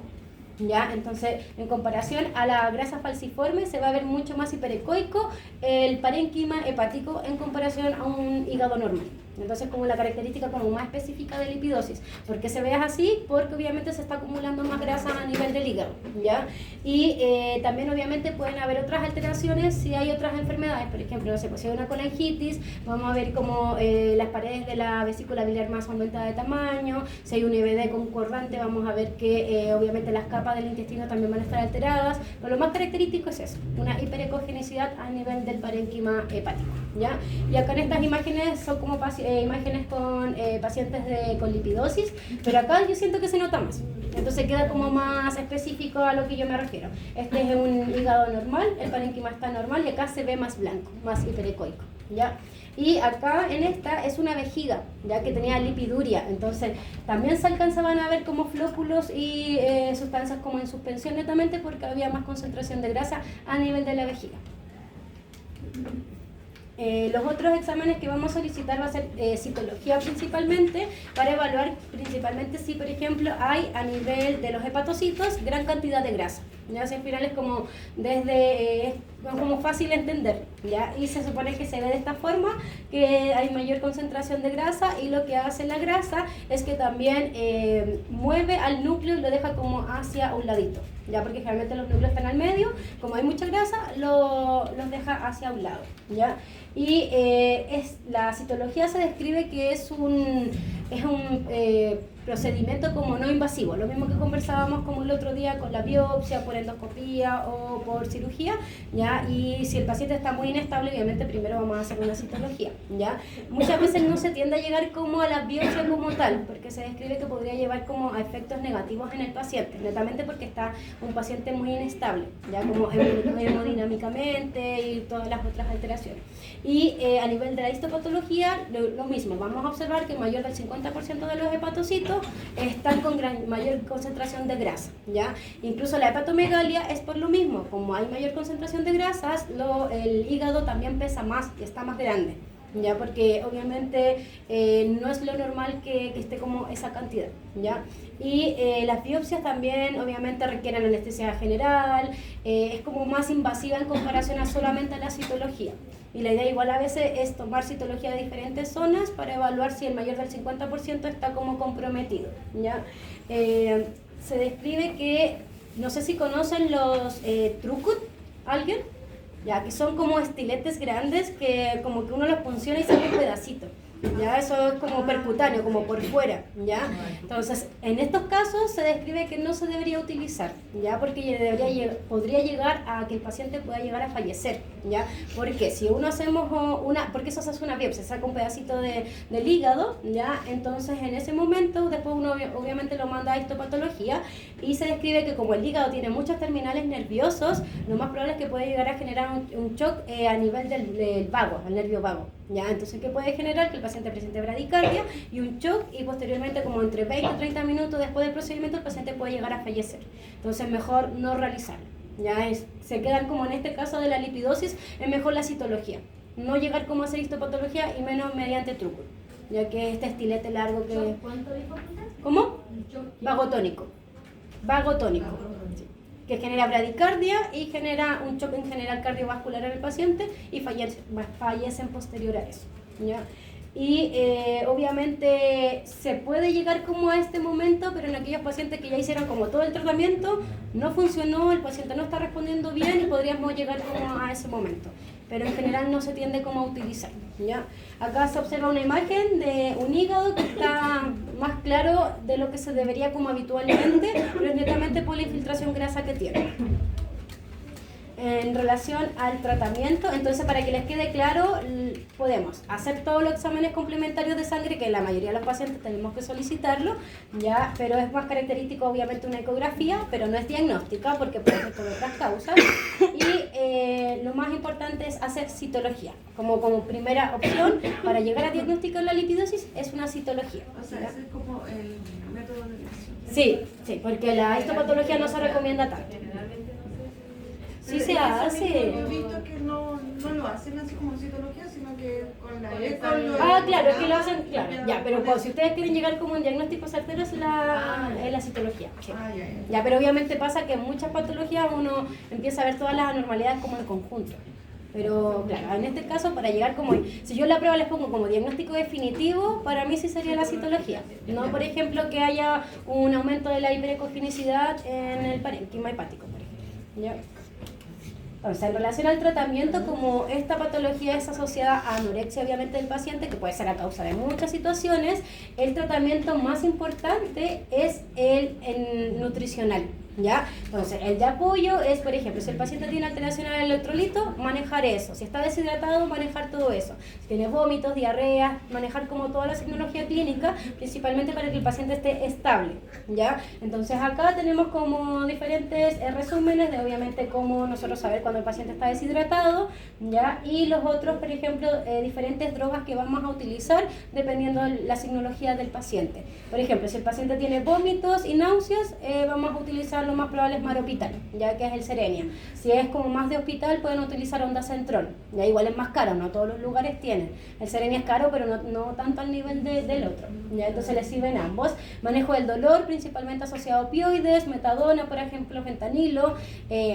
Speaker 1: ¿ya? Entonces, en comparación a la grasa falciforme, se va a ver mucho más hiperecoico el parénquima hepático en comparación a un hígado normal. Entonces, como la característica como más específica de lipidosis. ¿Por qué se ve así? Porque obviamente se está acumulando más grasa a nivel del hígado, ¿ya? Y también obviamente pueden haber otras alteraciones si hay otras enfermedades. Por ejemplo, no sé, pues si hay una colangitis, vamos a ver como las paredes de la vesícula biliar más aumentada de tamaño. Si hay un IBD concordante, vamos a ver que obviamente las capas del intestino también van a estar alteradas. Pero lo más característico es eso, una hiperecogenicidad a nivel del parénquima hepático, ¿ya? Y acá en estas imágenes son como imágenes con pacientes con lipidosis, pero acá yo siento que se nota más. Entonces queda como más específico a lo que yo me refiero. Este es un hígado normal, el parénquima está normal y acá se ve más blanco, más hiperecoico, ¿ya? Y acá en esta es una vejiga, ya que tenía lipiduria, entonces también se alcanzaban a ver como flóculos y sustancias como en suspensión netamente porque había más concentración de grasa a nivel de la vejiga. Los otros exámenes que vamos a solicitar va a ser citología principalmente, para evaluar principalmente si, por ejemplo, hay a nivel de los hepatocitos gran cantidad de grasa. Ya, al final es como es como fácil entender, ¿ya? Y se supone que se ve de esta forma, que hay mayor concentración de grasa y lo que hace la grasa es que también mueve al núcleo y lo deja como hacia un ladito, ya, porque generalmente los núcleos están al medio, como hay mucha grasa, los deja hacia un lado, ¿ya? Y la citología se describe que es un procedimiento como no invasivo, lo mismo que conversábamos como el otro día con la biopsia, por endoscopía o por cirugía, ¿ya? Y si el paciente está muy inestable, obviamente primero vamos a hacer una citología, ¿ya? Muchas veces no se tiende a llegar como a la biopsia como tal, porque se describe que podría llevar como a efectos negativos en el paciente, netamente porque está un paciente muy inestable, ya como hemodinámicamente y todas las otras alteraciones. Y a nivel de la histopatología, lo mismo, vamos a observar que mayor del 50% de los hepatocitos están con mayor concentración de grasa, ¿ya? Incluso la hepatomegalia es por lo mismo, como hay mayor concentración de grasas, el hígado también pesa más y está más grande, ya, porque obviamente no es lo normal que esté como esa cantidad, ya. Y las biopsias también obviamente requieren anestesia general, es como más invasiva en comparación a solamente la citología. Y la idea igual a veces es tomar citología de diferentes zonas para evaluar si el mayor del 50% está como comprometido, ¿ya? Se describe que, no sé si conocen los trucut, ¿alguien? Ya, que son como estiletes grandes que como que uno los funciona y sale un pedacito. Ya, eso es como percutáneo, como por fuera, ¿ya? Entonces, en estos casos se describe que no se debería utilizar, ¿ya? Porque podría llegar a que el paciente pueda llegar a fallecer, ¿ya? Porque si uno hacemos porque eso se hace una biopsia, se saca un pedacito del hígado, ¿ya? Entonces, en ese momento, después uno obviamente lo manda a histopatología y se describe que como el hígado tiene muchos terminales nerviosos, lo más probable es que puede llegar a generar un shock a nivel del vago, al nervio vago, ¿ya? Entonces, ¿qué puede generar? Que el paciente presente bradicardia y un shock y posteriormente como entre 20 y 30 minutos después del procedimiento el paciente puede llegar a fallecer. Entonces mejor no realizarlo. Se quedan como en este caso de la lipidosis, es mejor la citología. No llegar como a hacer histopatología y menos mediante truco, ya que este estilete largo que...
Speaker 4: ¿Cuánto dijo usted?
Speaker 1: ¿Cómo? Vagotónico. Vagotónico. Que genera bradicardia y genera un shock en general cardiovascular en el paciente y fallecen posterior a eso, ¿ya? Y obviamente se puede llegar como a este momento, pero en aquellos pacientes que ya hicieron como todo el tratamiento, no funcionó, el paciente no está respondiendo bien y podríamos llegar como a ese momento. Pero en general no se tiende como a utilizar, ¿ya? Acá se observa una imagen de un hígado que está más claro de lo que se debería como habitualmente, pero es netamente por la infiltración grasa que tiene. En relación al tratamiento, entonces para que les quede claro, podemos hacer todos los exámenes complementarios de sangre, que la mayoría de los pacientes tenemos que solicitarlo, ya, pero es más característico obviamente una ecografía, pero no es diagnóstica porque puede ser por otras causas. Y lo más importante es hacer citología, como primera opción para llegar a diagnosticar la lipidosis es una citología.
Speaker 3: O sea, ese es como el método de elección.
Speaker 1: Sí, porque la histopatología no se recomienda tanto. Sí se hace.
Speaker 3: Yo he visto que no lo hacen así como citología, sino que con la eco.
Speaker 1: Claro, es que lo hacen, claro. Ya, pero si ustedes quieren llegar como un diagnóstico certero es la citología. Sí. Ya, pero obviamente pasa que en muchas patologías uno empieza a ver todas las anormalidades como en conjunto. Pero claro, en este caso para llegar como, si yo la prueba les pongo como diagnóstico definitivo, para mí sí sería la citología. No, por ejemplo, que haya un aumento de la hiperecogenicidad en el parénquima hepático, por ejemplo. ¿Ya? Entonces, en relación al tratamiento, como esta patología es asociada a anorexia obviamente del paciente, que puede ser a causa de muchas situaciones, el tratamiento más importante es el nutricional, ¿ya? Entonces, el de apoyo es, por ejemplo, si el paciente tiene alteración al electrolito, manejar eso. Si está deshidratado, manejar todo eso. Si tiene vómitos, diarreas, manejar como toda la signología clínica, principalmente para que el paciente esté estable, ¿ya? Entonces, acá tenemos como diferentes resúmenes de, obviamente, cómo nosotros saber cuando el paciente está deshidratado, ¿ya? Y los otros, por ejemplo, diferentes drogas que vamos a utilizar dependiendo de la signología del paciente. Por ejemplo, si el paciente tiene vómitos y náuseas, vamos a utilizar lo más probable es maropital, ya que es el Serenia. Si es como más de hospital, pueden utilizar ondansetron, ya igual es más caro, no todos los lugares tienen. El Serenia es caro, pero no tanto al nivel del otro, ya entonces les sirven ambos. Manejo del dolor, principalmente asociado a opioides, metadona, por ejemplo, fentanilo.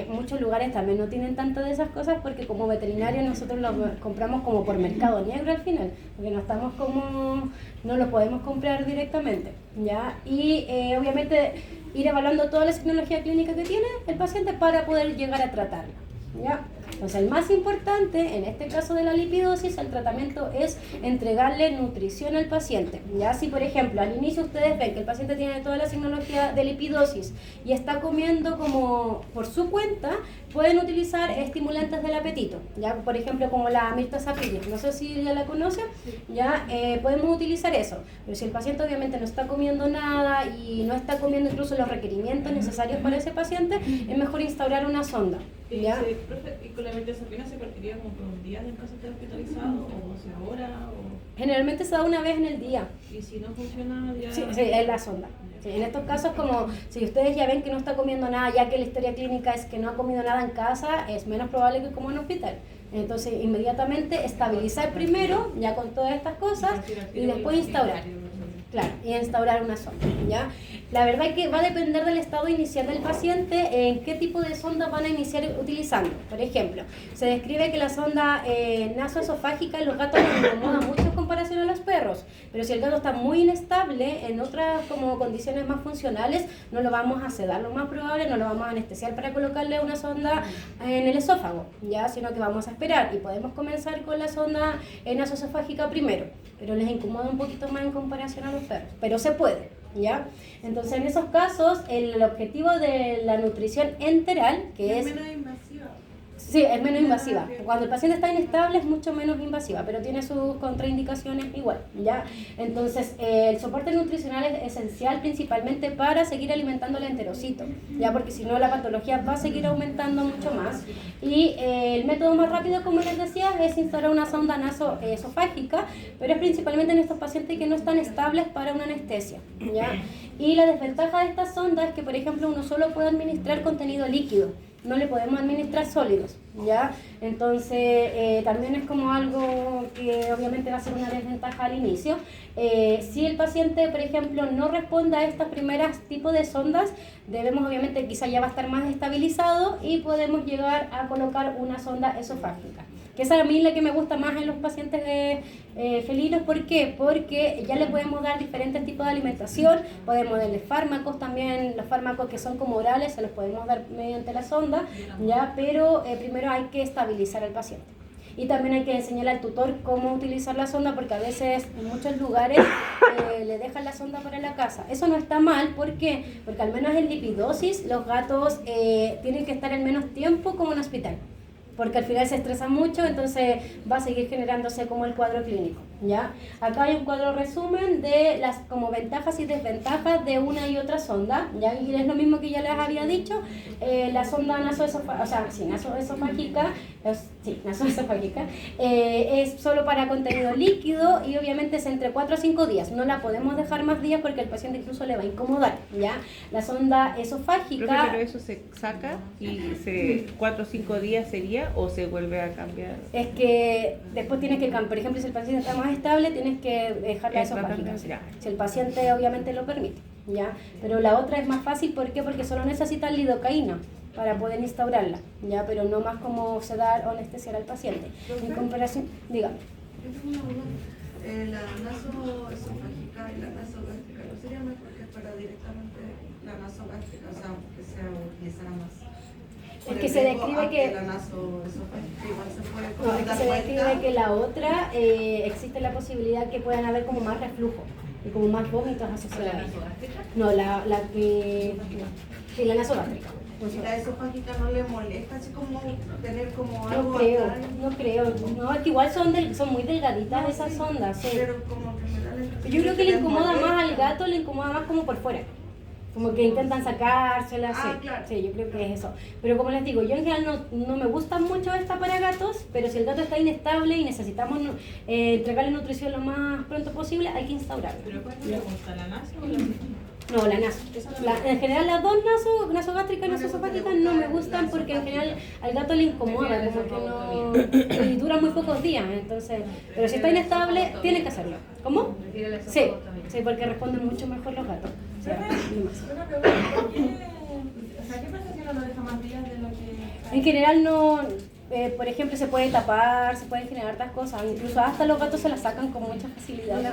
Speaker 1: Muchos lugares también no tienen tanto de esas cosas porque como veterinarios nosotros lo compramos como por mercado negro al final, porque no lo podemos comprar directamente, ¿ya? Y obviamente ir evaluando toda la signología clínica que tiene el paciente para poder llegar a tratarla, ¿ya? Entonces, el más importante, en este caso de la lipidosis, el tratamiento es entregarle nutrición al paciente. Ya si, por ejemplo, al inicio ustedes ven que el paciente tiene toda la signología de lipidosis y está comiendo como por su cuenta, pueden utilizar estimulantes del apetito, ya por ejemplo como la mirtazapina, no sé si ya la conocen, ya podemos utilizar eso, pero si el paciente obviamente no está comiendo nada y no está comiendo incluso los requerimientos necesarios para ese paciente, es mejor instaurar una sonda. ¿Ya?
Speaker 2: ¿Y con la mirtazapina se partiría como por un día en el caso de estar hospitalizado o 12 horas?
Speaker 1: Generalmente se da una vez en el día.
Speaker 2: ¿Y si no funciona ya?
Speaker 1: Sí, es la sonda. Sí, en estos casos, como si ustedes ya ven que no está comiendo nada, ya que la historia clínica es que no ha comido nada en casa es menos probable que coma en hospital. Entonces, inmediatamente estabilizar primero, ya con todas estas cosas, y después instaurar. Claro, y instaurar una sonda, ¿ya? La verdad es que va a depender del estado inicial del paciente en qué tipo de sonda van a iniciar utilizando. Por ejemplo, se describe que la sonda nasoesofágica en los gatos les incomoda mucho en comparación a los perros, pero si el gato está muy inestable en otras como condiciones más funcionales, no lo vamos a sedar, lo más probable, no lo vamos a anestesiar para colocarle una sonda en el esófago, ¿ya? Sino que vamos a esperar y podemos comenzar con la sonda nasoesofágica primero, pero les incomoda un poquito más en comparación a los perros, pero se puede, ¿ya? Entonces, en esos casos, el objetivo de la nutrición enteral, que es...
Speaker 3: menos invasiva.
Speaker 1: Sí, es menos invasiva. Cuando el paciente está inestable es mucho menos invasiva, pero tiene sus contraindicaciones igual, ¿ya? Entonces, el soporte nutricional es esencial principalmente para seguir alimentando el enterocito, ¿ya? Porque si no la patología va a seguir aumentando mucho más. Y el método más rápido, como les decía, es instaurar una sonda nasoesofágica, pero es principalmente en estos pacientes que no están estables para una anestesia, ¿ya? Y la desventaja de esta sonda es que, por ejemplo, uno solo puede administrar contenido líquido, no le podemos administrar sólidos, ¿ya? Entonces, también es como algo que obviamente va a ser una desventaja al inicio. Si el paciente, por ejemplo, no responde a estas primeras tipos de sondas, debemos obviamente, quizá ya va a estar más estabilizado y podemos llegar a colocar una sonda esofágica. Que esa es a mí la que me gusta más en los pacientes felinos. ¿Por qué? Porque ya les podemos dar diferentes tipos de alimentación, podemos darles fármacos también, los fármacos que son como orales se los podemos dar mediante la sonda, ¿ya? Pero primero hay que estabilizar al paciente. Y también hay que enseñar al tutor cómo utilizar la sonda, porque a veces en muchos lugares le dejan la sonda para la casa. Eso no está mal, ¿por qué? Porque al menos en lipidosis los gatos tienen que estar el menos tiempo como en hospital, porque al final se estresa mucho, entonces va a seguir generándose como el cuadro clínico, ¿ya? Acá hay un cuadro resumen de las como ventajas y desventajas de una y otra sonda, ¿ya? Y es lo mismo que ya les había dicho, la sonda nasoesofágica, es solo para contenido líquido y obviamente es entre 4 a 5 días, no la podemos dejar más días porque el paciente incluso le va a incomodar, ¿ya? La sonda esofágica...
Speaker 4: Pero eso se saca y 4 o 5 días sería, o se vuelve a cambiar.
Speaker 1: Es que después tienes que cambiar, por ejemplo, si el paciente está más estable, tienes que dejar la esofágica, si el paciente obviamente lo permite, ¿ya? Pero la otra es más fácil, ¿por qué? Porque solo necesita lidocaína para poder instaurarla, ¿ya? Pero no más como sedar o anestesiar al paciente. En comparación, dígame.
Speaker 3: La nasoesofágica y la nasogástrica, ¿no sería mejor que fuera directamente la nasogástrica? O sea, que se utilizara más.
Speaker 1: Es que se describe que...
Speaker 3: La nasoesofágica igual se puede
Speaker 1: No, es que se describe que la otra, existe la posibilidad que puedan haber como más reflujo y como más vómitos asociados. ¿La nasogástrica? No, la que... Sí, la nasogástrica.
Speaker 3: ¿Y la esofágica no le molesta así como tener como algo?
Speaker 1: No creo, no, es que igual son muy delgaditas esas sondas, sí.
Speaker 3: Pero como que me da la impresión
Speaker 1: Yo creo que le incomoda
Speaker 3: molesta.
Speaker 1: más al gato, le incomoda más como por fuera. Como que intentan sacárselas, sí.
Speaker 3: Claro.
Speaker 1: Sí, yo creo que es eso. Pero como les digo, yo en general no me gusta mucho esta para gatos, pero si el gato está inestable y necesitamos entregarle nutrición lo más pronto posible, hay que instaurarla.
Speaker 5: ¿Pero cuál te gusta, la naso o la
Speaker 1: No, la naso. En general las dos nasogástricas y nasoesofágicas no me gustan porque en general al gato le incomoda, como que no... y dura muy pocos días, entonces... Pero si está inestable, tiene que hacerlo. ¿Cómo? Sí, sí, porque responden mucho mejor los gatos. O sea, y más.
Speaker 2: Una pregunta, ¿qué pasa si uno lo deja más días de lo que...?
Speaker 1: En general no... por ejemplo, se puede tapar, se pueden generar otras cosas, incluso hasta los gatos se las sacan con mucha facilidad.
Speaker 2: Sí,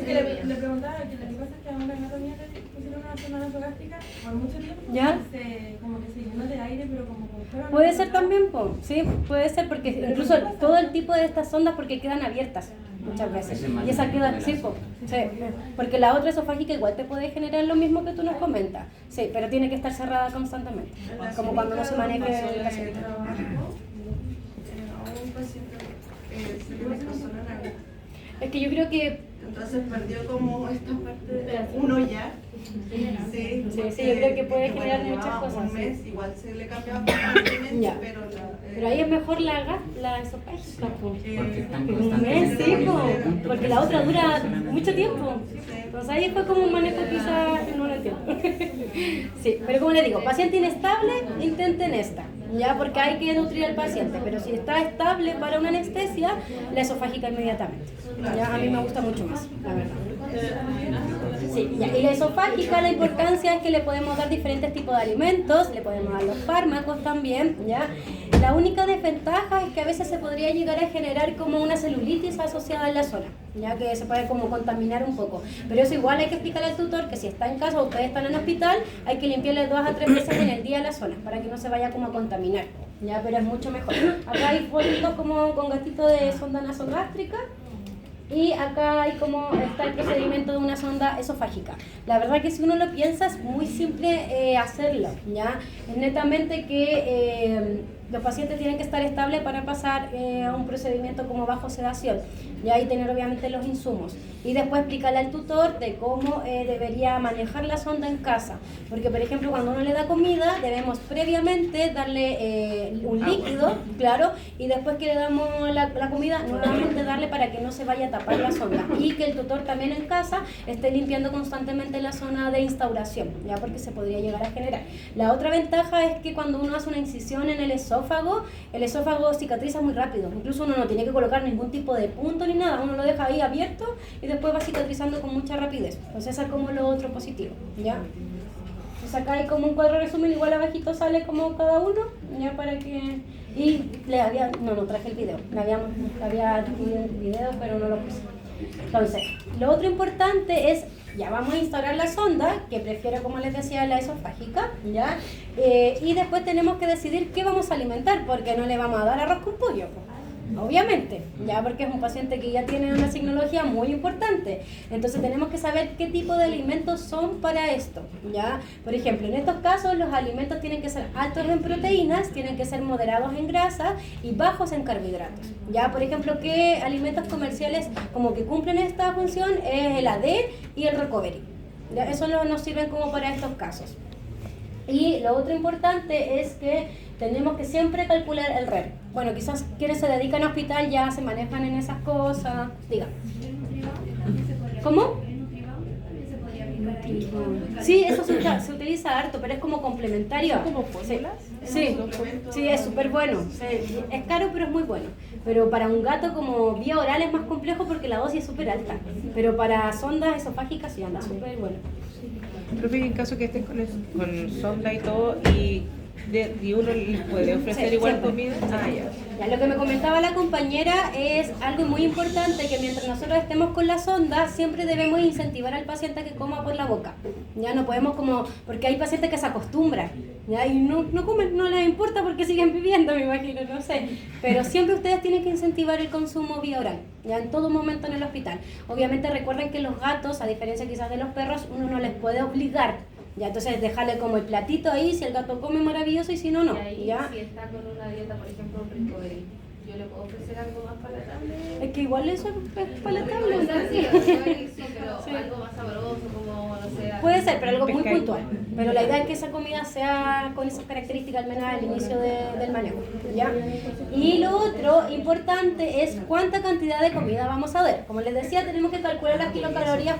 Speaker 2: que le preguntaba que lo que pasa es que a una gata mía le pusieron una sonda nasogástrica por mucho tiempo.
Speaker 1: ¿Ya?
Speaker 2: Como que se llenó de aire, pero como fuera...
Speaker 1: Puede ser también, po. Sí, puede ser, porque incluso todo el tipo de estas sondas porque quedan abiertas muchas veces. Y esa queda, sí, po. Sí, porque la otra esofágica igual te puede generar lo mismo que tú nos comentas. Sí, pero tiene que estar cerrada constantemente, como cuando no se maneja el paciente.
Speaker 3: A un paciente se le pasó la nariz.
Speaker 1: Es que yo creo que
Speaker 3: Entonces perdió como esta parte de uno ya. Sí,
Speaker 1: Sí, yo creo que puede
Speaker 3: porque,
Speaker 1: generar
Speaker 3: bueno,
Speaker 1: muchas
Speaker 3: llevaba
Speaker 1: cosas.
Speaker 3: un mes,
Speaker 1: Sí.
Speaker 3: igual se le cambiaba constantemente,
Speaker 1: Ya. Pero ahí es mejor la esofágica, po.
Speaker 6: Porque están
Speaker 1: Un mes, sí, po,
Speaker 6: constantemente.
Speaker 1: porque la otra dura mucho tiempo. Entonces ahí fue como un manejo quizá, no lo entiendo. Sí, pero como les digo, paciente inestable, intenten esta, ya, porque hay que nutrir al paciente, pero si está estable para una anestesia, la esofágica inmediatamente. Ya, a mí me gusta mucho más, la verdad. Sí, ya. Y la esofágica, la importancia es que le podemos dar diferentes tipos de alimentos, le podemos dar los fármacos también, ¿ya? La única desventaja es que a veces se podría llegar a generar como una celulitis asociada en la zona, ya que se puede como contaminar un poco. Pero eso igual hay que explicarle al tutor que si está en casa o ustedes están en hospital, hay que limpiarle 2 a 3 veces en el día la zona para que no se vaya como a contaminar, ya, pero es mucho mejor. Acá hay fotitos como con gatito de sonda nasogástrica. Y acá hay como está el procedimiento de una sonda esofágica. La verdad que si uno lo piensa es muy simple hacerlo, ¿ya? Es netamente que los pacientes tienen que estar estables para pasar a un procedimiento como bajo sedación, ¿ya? Y tener obviamente los insumos. Y después explicarle al tutor de cómo debería manejar la sonda en casa. Porque, por ejemplo, cuando uno le da comida, debemos previamente darle un líquido, claro, y después que le damos la comida, nuevamente darle para que no se vaya a tapar la sonda. Y que el tutor también en casa esté limpiando constantemente la zona de instauración, ya, porque se podría llegar a generar. La otra ventaja es que cuando uno hace una incisión en el esófago cicatriza muy rápido. Incluso uno no tiene que colocar ningún tipo de punto ni nada, uno lo deja ahí abierto y después va cicatrizando con mucha rapidez. Entonces eso es como lo otro positivo, ¿ya? Pues acá hay como un cuadro resumen, igual abajito sale como cada uno, ya, para que... Y no traje el video, había el video pero no lo puse. Entonces, lo otro importante es, ya vamos a instaurar la sonda, que prefiero, como les decía, la esofágica, ¿ya? Y después tenemos que decidir qué vamos a alimentar, porque no le vamos a dar arroz con pollo, obviamente, ya, porque es un paciente que ya tiene una signología muy importante. Entonces tenemos que saber qué tipo de alimentos son para esto, ya. Por ejemplo, en estos casos los alimentos tienen que ser altos en proteínas, tienen que ser moderados en grasa y bajos en carbohidratos, ya. Por ejemplo, ¿qué alimentos comerciales como que cumplen esta función? Es el AD y el recovery, ya. Eso nos sirven como para estos casos. Y lo otro importante es que tenemos que siempre calcular el RER. Bueno, quizás quienes se dedican a hospital ya se manejan en esas cosas. Diga. ¿Cómo? Sí, eso se utiliza harto, pero es como complementario.
Speaker 4: ¿Como fórmulas?
Speaker 1: Sí, sí, es súper bueno. Es caro, pero es muy bueno. Pero para un gato como vía oral es más complejo porque la dosis es súper alta. Pero para sondas esofágicas sí anda súper bueno.
Speaker 4: Profe, en caso que estés con sonda y todo, y uno les puede ofrecer
Speaker 1: Sí,
Speaker 4: igual
Speaker 1: siempre.
Speaker 4: comida. Ah, ya.
Speaker 1: Ya, lo que me comentaba la compañera es algo muy importante, que mientras nosotros estemos con la sonda, siempre debemos incentivar al paciente a que coma por la boca. Ya no podemos porque hay pacientes que se acostumbran, ya, y no comen, no les importa porque siguen viviendo, me imagino, no sé. Pero siempre ustedes tienen que incentivar el consumo vía oral, ya, en todo momento en el hospital. Obviamente recuerden que los gatos, a diferencia quizás de los perros, uno no les puede obligar. Ya, entonces dejarle como el platito ahí, si el gato come maravilloso y si no, no.
Speaker 7: Y ahí,
Speaker 1: ¿Ya?
Speaker 7: si está con una dieta, por ejemplo, un recovery, ¿yo le puedo ofrecer algo más palatable?
Speaker 1: Es que igual eso es palatable,
Speaker 7: Sí,
Speaker 1: ¿no?
Speaker 7: recovery sí, pero
Speaker 1: Sí.
Speaker 7: algo más sabroso, como, no sé...
Speaker 1: Puede ser, pero algo muy
Speaker 4: Pescadito.
Speaker 1: puntual. Pero la idea es que esa comida sea con esas características, al menos al inicio del manejo, ¿ya? Y lo otro importante es cuánta cantidad de comida vamos a dar. Como les decía, tenemos que calcular las kilocalorías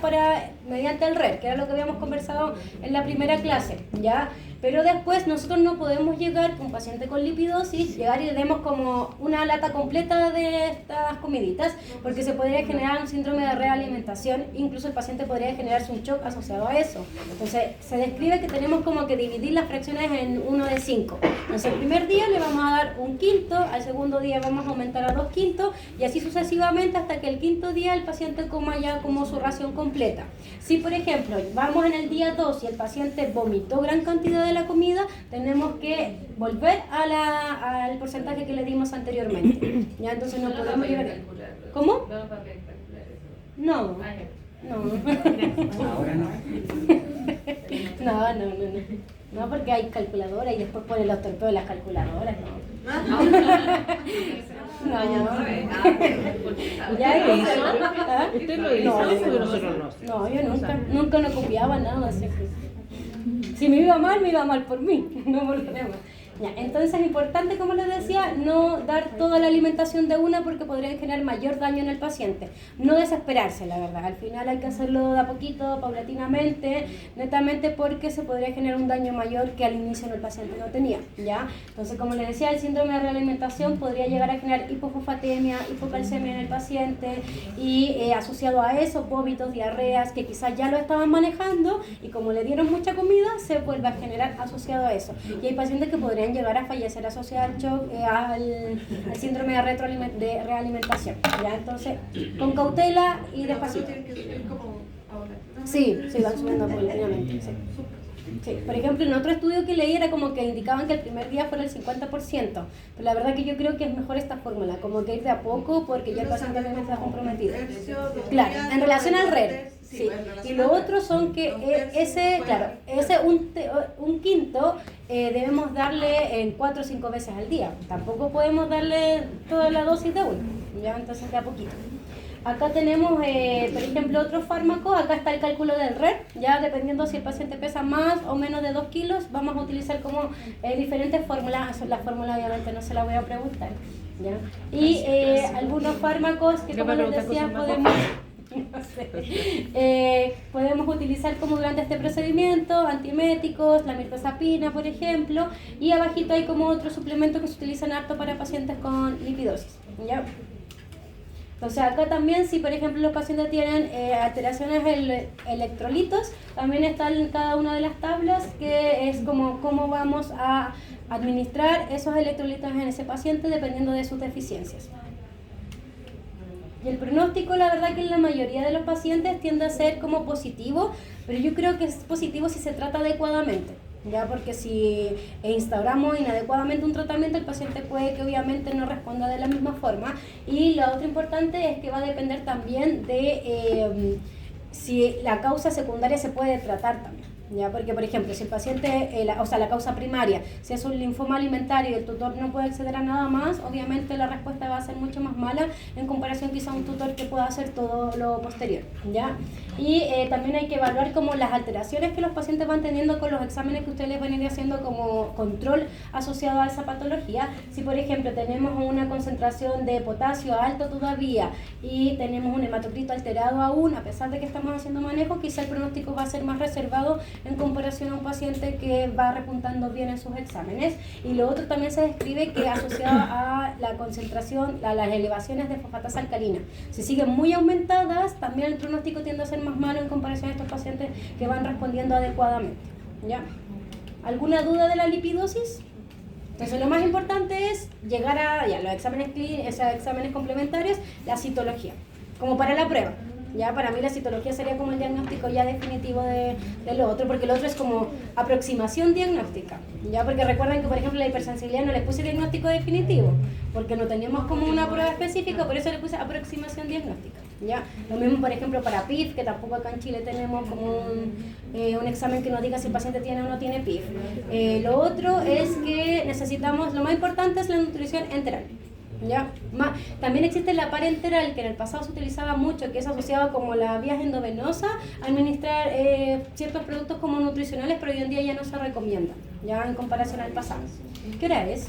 Speaker 1: mediante el RER, que era lo que habíamos conversado en la primera clase, ¿ya? Pero después nosotros no podemos llegar con un paciente con lipidosis, llegar y le demos como una lata completa de estas comiditas, porque se podría generar un síndrome de realimentación, incluso el paciente podría generarse un shock asociado a eso. Entonces se describe que tenemos como que dividir las fracciones en 1 de 5. Entonces el primer día le vamos a dar 1/5, al segundo día vamos a aumentar a 2/5 y así sucesivamente hasta que el quinto día el paciente coma ya como su ración completa. Si por ejemplo vamos en el día 2 y el paciente vomitó gran cantidad de la comida, tenemos que volver al porcentaje que le dimos anteriormente. Ya, entonces no podemos llegar. ¿Cómo?
Speaker 7: No para calcular eso.
Speaker 1: No.
Speaker 7: Ah, ya.
Speaker 1: No.
Speaker 6: Ahora no.
Speaker 1: No. No, porque hay calculadora y después ponen los torpedos de las calculadoras, no. Ya
Speaker 4: ¿Usted lo hizo?
Speaker 1: ¿Ah?
Speaker 4: ¿Usted lo hizo?
Speaker 1: No,
Speaker 4: Porque nosotros no.
Speaker 1: No, yo nunca no copiaba nada. Así que si me iba mal por mí, no por los demás. Ya, entonces es importante, como les decía, no dar toda la alimentación de una porque podría generar mayor daño en el paciente. No desesperarse, la verdad. Al final hay que hacerlo de a poquito, paulatinamente, netamente porque se podría generar un daño mayor que al inicio el paciente no tenía. ¿Ya? Entonces, como les decía, el síndrome de realimentación podría llegar a generar hipofosfatemia, hipocalcemia en el paciente y asociado a eso, vómitos, diarreas, que quizás ya lo estaban manejando y como le dieron mucha comida, se vuelve a generar asociado a eso. Y hay pacientes que podrían llegar a fallecer asociado al shock, al síndrome de realimentación. ¿Ya? Entonces, con cautela y despacito.
Speaker 3: Tienen que subir como ahora.
Speaker 1: Sí, van subiendo paulatinamente. Sí. Sí. Por ejemplo, en otro estudio que leí era como que indicaban que el primer día fuera el 50%. Pero la verdad que yo creo que es mejor esta fórmula, como que ir de a poco porque ya el paciente también está comprometido. Claro, en relación al RER. Sí. Y lo otro son que un quinto debemos darle en 4 o 5 veces al día. Tampoco podemos darle toda la dosis de uno, ya entonces queda poquito. Acá tenemos, por ejemplo, otros fármacos. Acá está el cálculo del RER, ya dependiendo si el paciente pesa más o menos de 2 kilos, vamos a utilizar como diferentes fórmulas. La fórmula obviamente no se la voy a preguntar, ¿ya? Y algunos fármacos que, como les decía, podemos utilizar como durante este procedimiento, antieméticos, la mirtazapina, por ejemplo, y abajito hay como otros suplementos que se utilizan harto para pacientes con lipidosis, ¿ya? Entonces acá también, si por ejemplo los pacientes tienen alteraciones electrolitos, también está en cada una de las tablas que es como cómo vamos a administrar esos electrolitos en ese paciente dependiendo de sus deficiencias. Y el pronóstico, la verdad que en la mayoría de los pacientes tiende a ser como positivo, pero yo creo que es positivo si se trata adecuadamente. Ya, porque si instauramos inadecuadamente un tratamiento, el paciente puede que obviamente no responda de la misma forma. Y lo otro importante es que va a depender también de si la causa secundaria se puede tratar también. ¿Ya? Porque, por ejemplo, si el paciente, la causa primaria, si es un linfoma alimentario y el tutor no puede acceder a nada más, obviamente la respuesta va a ser mucho más mala en comparación quizá a un tutor que pueda hacer todo lo posterior, ¿ya? Y también hay que evaluar como las alteraciones que los pacientes van teniendo con los exámenes que ustedes les van a ir haciendo como control asociado a esa patología. Si, por ejemplo, tenemos una concentración de potasio alto todavía y tenemos un hematocrito alterado aún, a pesar de que estamos haciendo manejo, quizá el pronóstico va a ser más reservado en comparación a un paciente que va repuntando bien en sus exámenes. Y lo otro también se describe que asociado a la concentración, a las elevaciones de fosfatasa alcalina. Si siguen muy aumentadas, también el pronóstico tiende a ser más malo en comparación a estos pacientes que van respondiendo adecuadamente. ¿Ya? ¿Alguna duda de la lipidosis? Entonces lo más importante es llegar a los exámenes clínicos, exámenes complementarios, la citología, como para la prueba. Ya para mí la citología sería como el diagnóstico ya definitivo de lo otro, porque lo otro es como aproximación diagnóstica, ya porque recuerden que por ejemplo la hipersensibilidad no le puse diagnóstico definitivo, porque no teníamos como una prueba específica, por eso le puse aproximación diagnóstica, ya. Lo mismo por ejemplo para PIF, que tampoco acá en Chile tenemos como un examen que nos diga si el paciente tiene o no tiene PIF. Lo otro es que necesitamos, lo más importante es la nutrición enteral. ¿Ya? También existe la parenteral, que en el pasado se utilizaba mucho, que es asociado como la vía endovenosa a administrar ciertos productos como nutricionales, pero hoy en día ya no se recomienda, ya en comparación al pasado. ¿Qué hora es?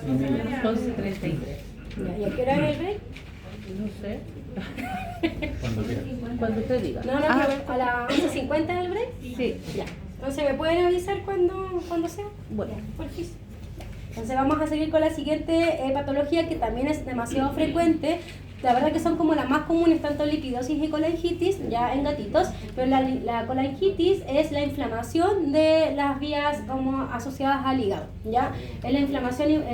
Speaker 4: 11:33.
Speaker 1: ¿Y a qué hora es el break?
Speaker 4: No sé.
Speaker 6: Cuando quiera.
Speaker 4: Cuando usted diga.
Speaker 1: No, pero a las 11:50 es el break.
Speaker 4: Sí.
Speaker 1: Ya. Entonces, ¿me pueden avisar cuando sea?
Speaker 4: Bueno.
Speaker 1: Por fin. Entonces vamos a seguir con la siguiente patología que también es demasiado frecuente. La verdad que son como las más comunes, tanto lipidosis y colangitis, ya en gatitos, pero la colangitis es la inflamación de las vías como asociadas al hígado, ya. Es la inflamación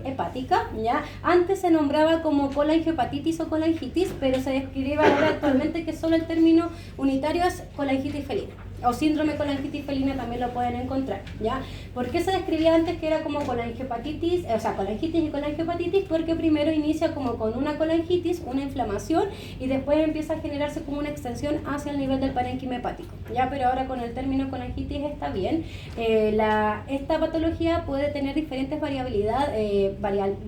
Speaker 1: hepática, ya. Antes se nombraba como colangiopatitis o colangitis, pero se describe ahora actualmente que solo el término unitario es colangitis felina. O síndrome colangitis felina también lo pueden encontrar, ¿ya? ¿Por qué se describía antes que era como colangiopatitis? O sea, colangitis y colangiopatitis, porque primero inicia como con una colangitis, una inflamación, y después empieza a generarse como una extensión hacia el nivel del parénquima hepático, ¿ya? Pero ahora con el término colangitis está bien. Esta patología puede tener diferentes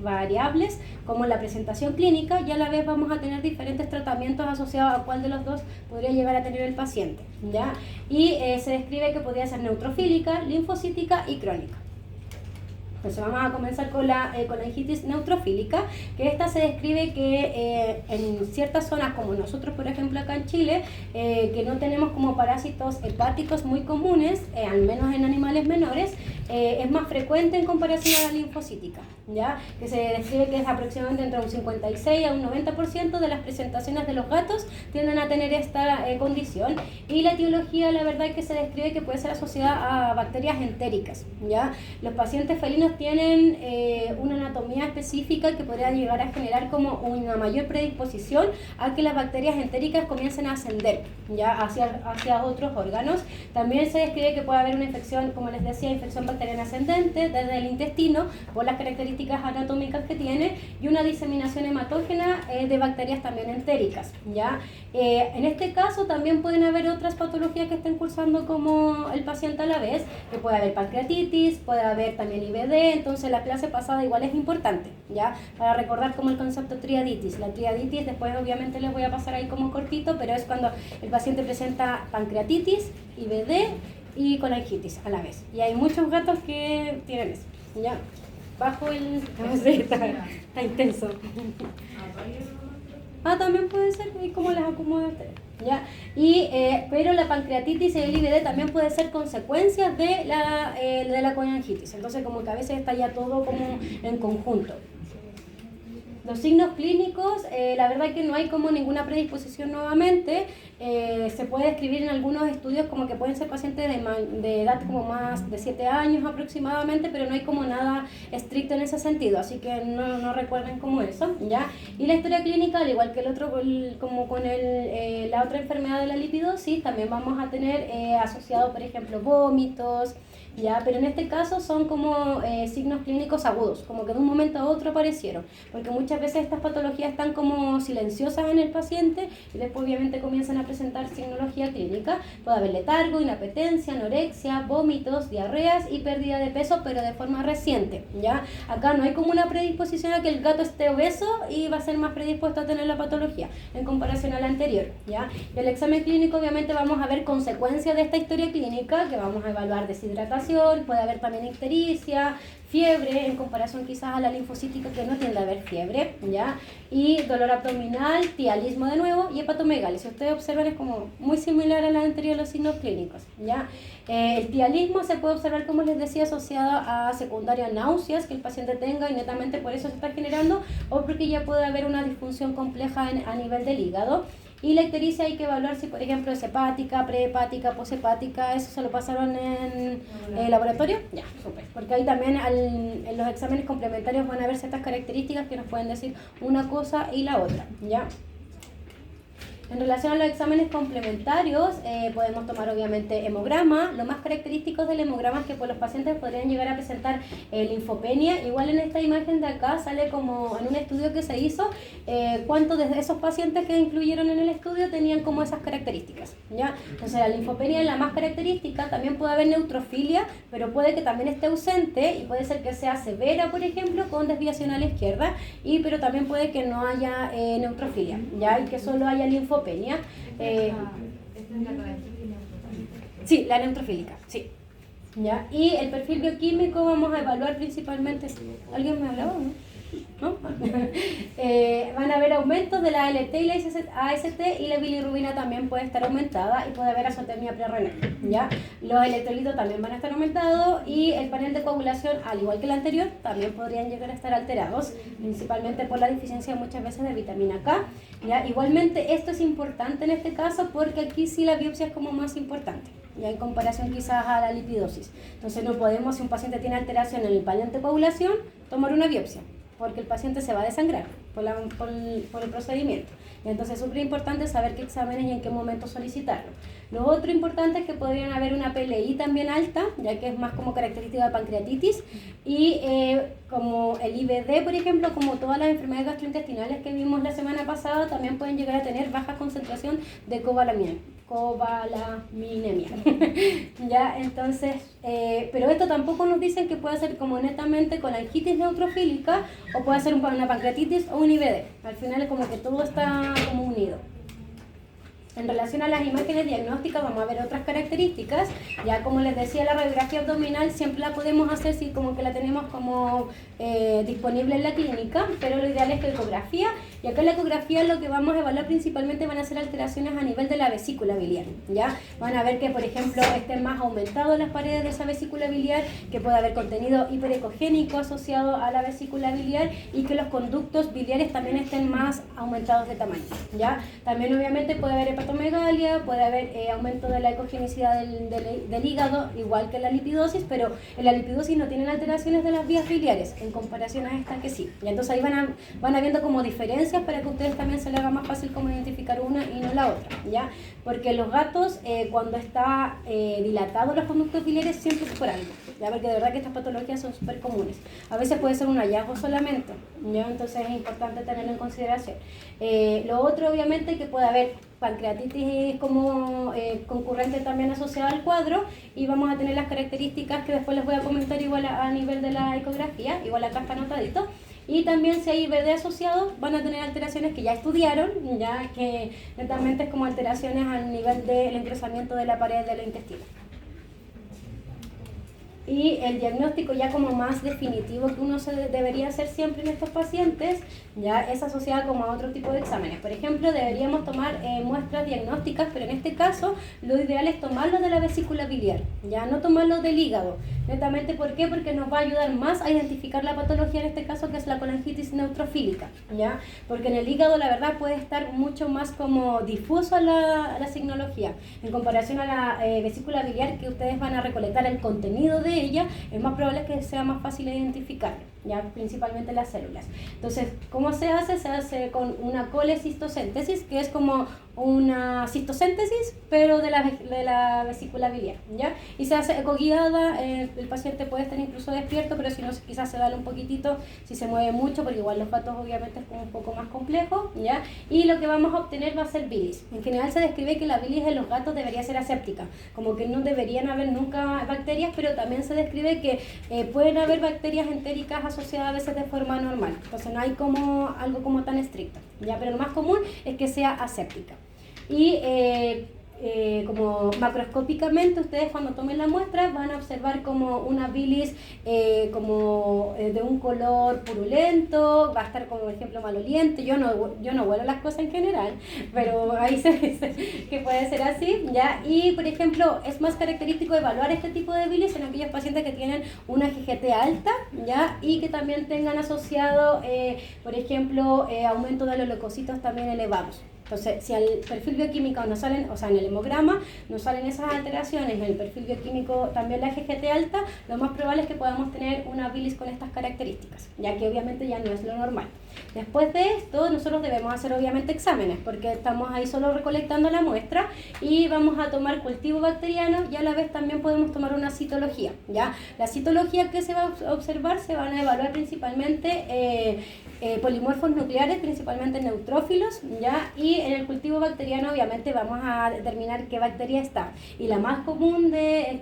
Speaker 1: variables, como la presentación clínica, y a la vez vamos a tener diferentes tratamientos asociados a cuál de los dos podría llegar a tener el paciente, ¿ya? Y se describe que podría ser neutrofílica, linfocítica y crónica. Entonces vamos a comenzar con la colangitis neutrofílica, que esta se describe que en ciertas zonas, como nosotros por ejemplo acá en Chile, que no tenemos como parásitos hepáticos muy comunes, al menos en animales menores, es más frecuente en comparación a la linfocítica, ¿ya? Que se describe que es aproximadamente entre un 56 a un 90% de las presentaciones de los gatos tienden a tener esta condición, y la etiología la verdad es que se describe que puede ser asociada a bacterias entéricas, ¿ya? Los pacientes felinos tienen una anatomía específica que podría llegar a generar como una mayor predisposición a que las bacterias entéricas comiencen a ascender, ¿ya? hacia otros órganos. También se describe que puede haber una infección, como les decía, infección bacteriana ascendente desde el intestino por las características anatómicas que tiene, y una diseminación hematógena de bacterias también entéricas, ¿ya? En este caso también pueden haber otras patologías que estén cursando como el paciente a la vez, que puede haber pancreatitis, puede haber también IBD. Entonces la clase pasada igual es importante, ¿ya? Para recordar como el concepto triaditis. La triaditis después obviamente les voy a pasar ahí como cortito, pero es cuando el paciente presenta pancreatitis, IBD y colangitis a la vez. Y hay muchos gatos que tienen eso, ¿ya? Bajo el... No sé, está intenso. También puede ser, y cómo las acomoda usted, ¿ya? Pero la pancreatitis y el IBD también puede ser consecuencias de la colangitis. Entonces como que a veces está ya todo como en conjunto. Los signos clínicos, la verdad que no hay como ninguna predisposición nuevamente. Se puede describir en algunos estudios como que pueden ser pacientes de edad como más de 7 años aproximadamente, pero no hay como nada estricto en ese sentido, así que no recuerden como eso, ¿ya? Y la historia clínica, al igual que el otro, como con la otra enfermedad de la lipidosis, también vamos a tener asociado, por ejemplo, vómitos, ¿ya? Pero en este caso son como signos clínicos agudos, como que de un momento a otro aparecieron, porque muchas veces estas patologías están como silenciosas en el paciente y después obviamente comienzan a presentar signología clínica. Puede haber letargo, inapetencia, anorexia, vómitos, diarreas y pérdida de peso, pero de forma reciente, ¿ya? Acá no hay como una predisposición a que el gato esté obeso y va a ser más predispuesto a tener la patología en comparación a la anterior, ¿ya? Y el examen clínico obviamente vamos a ver consecuencias de esta historia clínica, que vamos a evaluar deshidratación, puede haber también ictericia, fiebre, en comparación quizás a la linfocítica que no tiende a haber fiebre, ¿ya? Y dolor abdominal, tialismo de nuevo y hepatomegalia. Si ustedes observan es como muy similar a la anterior, los signos clínicos, ¿ya? El tialismo se puede observar, como les decía, asociado a secundarias náuseas que el paciente tenga y netamente por eso se está generando, o porque ya puede haber una disfunción compleja a nivel del hígado. Y la ictericia hay que evaluar si, por ejemplo, es hepática, prehepática, poshepática. ¿Eso se lo pasaron en el laboratorio? Ya, súper. Porque ahí también en los exámenes complementarios van a ver ciertas características que nos pueden decir una cosa y la otra, ¿ya? En relación a los exámenes complementarios, podemos tomar obviamente hemograma. Lo más característico del hemograma es que pues, los pacientes podrían llegar a presentar linfopenia. Igual en esta imagen de acá sale como en un estudio que se hizo, cuántos de esos pacientes que incluyeron en el estudio tenían como esas características, ¿ya? Entonces la linfopenia es la más característica. También puede haber neutrofilia, pero puede que también esté ausente y puede ser que sea severa, por ejemplo, con desviación a la izquierda, pero también puede que no haya neutrofilia, ¿ya? Y que solo haya linfopenia. Sí, la neutrofílica, sí. ¿Ya? Y el perfil bioquímico vamos a evaluar principalmente. ¿Alguien me hablaba o no? ¿No? Van a haber aumentos de la ALT y la AST, y la bilirrubina también puede estar aumentada y puede haber azotemia prerenal, ¿ya? Los electrolitos también van a estar aumentados y el panel de coagulación, al igual que el anterior, también podrían llegar a estar alterados, principalmente por la deficiencia muchas veces de vitamina K, ¿ya? Igualmente esto es importante en este caso porque aquí sí la biopsia es como más importante, ya en comparación quizás a la lipidosis. Entonces no podemos, si un paciente tiene alteración en el panel de coagulación, tomar una biopsia. porque el paciente se va a desangrar por el procedimiento. Y entonces es súper importante saber qué exámenes y en qué momento solicitarlo. Lo otro importante es que podrían haber una PLI también alta, ya que es más como característica de pancreatitis, y como el IBD, por ejemplo, como todas las enfermedades gastrointestinales que vimos la semana pasada, también pueden llegar a tener baja concentración de cobalaminemia. Ya, entonces, pero esto tampoco nos dicen que puede ser como netamente colangitis neutrofílica o puede ser una pancreatitis o un IBD. Al final es como que todo está como unido. En relación a las imágenes diagnósticas vamos a ver otras características. Ya como les decía, la radiografía abdominal siempre la podemos hacer si como que la tenemos como disponible en la clínica, pero lo ideal es que ecografía. Y acá en la ecografía lo que vamos a evaluar principalmente van a ser alteraciones a nivel de la vesícula biliar. ¿Ya? Van a ver que, por ejemplo, estén más aumentadas las paredes de esa vesícula biliar, que puede haber contenido hiperecogénico asociado a la vesícula biliar y que los conductos biliares también estén más aumentados de tamaño. ¿Ya? También obviamente puede haber hepatomegalia, puede haber aumento de la ecogenicidad del hígado, igual que la lipidosis, pero en la lipidosis no tienen alteraciones de las vías biliares, en comparación a esta que sí. Y entonces ahí van habiendo como diferencias para que a ustedes también se les haga más fácil como identificar una y no la otra, ¿ya? Porque los gatos, cuando está dilatado los conductos biliares, siempre es por algo, ¿ya? Porque de verdad que estas patologías son súper comunes. A veces puede ser un hallazgo solamente, ¿ya? Entonces es importante tenerlo en consideración. Lo otro, obviamente, que puede haber pancreatitis como concurrente también asociada al cuadro, y vamos a tener las características que después les voy a comentar igual a nivel de la ecografía, igual acá está anotadito. Y también si hay IBD asociado, van a tener alteraciones que ya estudiaron, ya que netamente es como alteraciones al nivel del engrosamiento de la pared del intestino. Y el diagnóstico ya como más definitivo que uno debería hacer siempre en estos pacientes, ya es asociado como a otro tipo de exámenes. Por ejemplo, deberíamos tomar muestras diagnósticas, pero en este caso lo ideal es tomarlo de la vesícula biliar, ya no tomarlo del hígado. Netamente, ¿por qué? Porque nos va a ayudar más a identificar la patología, en este caso que es la colangitis neutrofílica, ¿ya? Porque en el hígado la verdad puede estar mucho más como difuso la signología. En comparación a la vesícula biliar, que ustedes van a recolectar el contenido de ella, es más probable que sea más fácil identificarlo, ya principalmente las células. Entonces, ¿cómo se hace? Se hace con una colecistocéntesis, que es como una cistocéntesis, pero de la vesícula biliar, ¿ya? Y se hace ecoguiada, el paciente puede estar incluso despierto, pero si no, quizás se da un poquitito, si se mueve mucho, porque igual los gatos obviamente es como un poco más complejo, ¿ya? Y lo que vamos a obtener va a ser bilis. En general se describe que la bilis en los gatos debería ser aséptica, como que no deberían haber nunca bacterias, pero también se describe que pueden haber bacterias entéricas asociadas a veces de forma normal, entonces no hay como algo como tan estricto, ¿ya? Pero lo más común es que sea aséptica. Y como macroscópicamente ustedes cuando tomen la muestra van a observar como una bilis de un color purulento, va a estar como por ejemplo maloliente. Yo no huelo las cosas en general, pero ahí se dice que puede ser así, ¿ya? Y por ejemplo es más característico evaluar este tipo de bilis en aquellos pacientes que tienen una GGT alta, ¿ya? Y que también tengan asociado por ejemplo aumento de los leucocitos también elevados. Entonces, si al perfil bioquímico no salen, o sea, en el hemograma no salen esas alteraciones, en el perfil bioquímico también la GGT alta, lo más probable es que podamos tener una bilis con estas características, ya que obviamente ya no es lo normal. Después de esto, nosotros debemos hacer obviamente exámenes, porque estamos ahí solo recolectando la muestra, y vamos a tomar cultivo bacteriano, y a la vez también podemos tomar una citología, ¿ya? La citología que se va a observar, se van a evaluar principalmente polimorfos nucleares, principalmente neutrófilos, ¿ya? Y en el cultivo bacteriano obviamente vamos a determinar qué bacteria está, y la más común de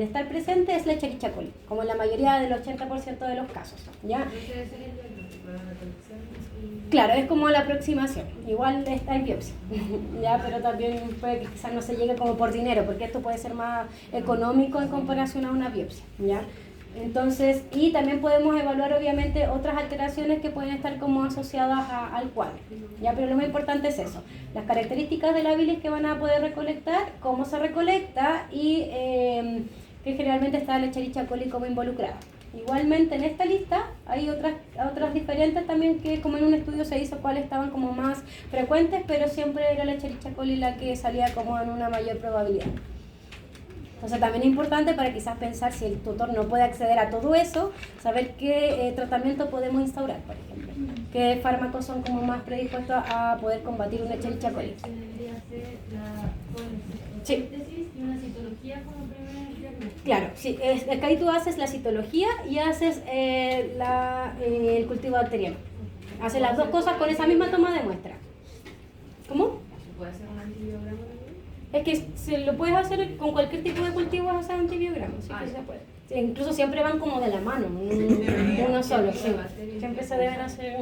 Speaker 1: estar presente es la Escherichia coli, como en la mayoría del 80% de los casos, ¿ya? Claro, es como la aproximación, igual está en biopsia, ¿ya? Pero también puede que quizás no se llegue como por dinero, porque esto puede ser más económico en comparación a una biopsia, ¿ya? Entonces, y también podemos evaluar obviamente otras alteraciones que pueden estar como asociadas al cuadro, ¿ya? Pero lo más importante es eso, las características de la bilis que van a poder recolectar, cómo se recolecta y que generalmente está la Escherichia coli como involucrada. Igualmente en esta lista hay otras diferentes también, que como en un estudio se hizo cuáles estaban como más frecuentes, pero siempre era la Escherichia coli la que salía como en una mayor probabilidad. Entonces también es importante para quizás pensar si el tutor no puede acceder a todo eso, saber qué tratamiento podemos instaurar, por ejemplo. Qué fármacos son como más predispuestos a poder combatir una Escherichia coli.
Speaker 7: Tendría que ser la
Speaker 1: Sí.
Speaker 7: síntesis y una citología como primer diagnóstico.
Speaker 1: Claro, sí, acá ahí tú haces la citología y haces el cultivo bacteriano. Haces las dos cosas con esa misma toma de muestra. ¿Cómo?
Speaker 7: ¿Se puede hacer un antibiograma también?
Speaker 1: Es que se lo puedes hacer con cualquier tipo de cultivo, hacer antibiogramas, sí que se puede. Sí, incluso siempre van como de la mano, uno solo, sí. Siempre se deben hacer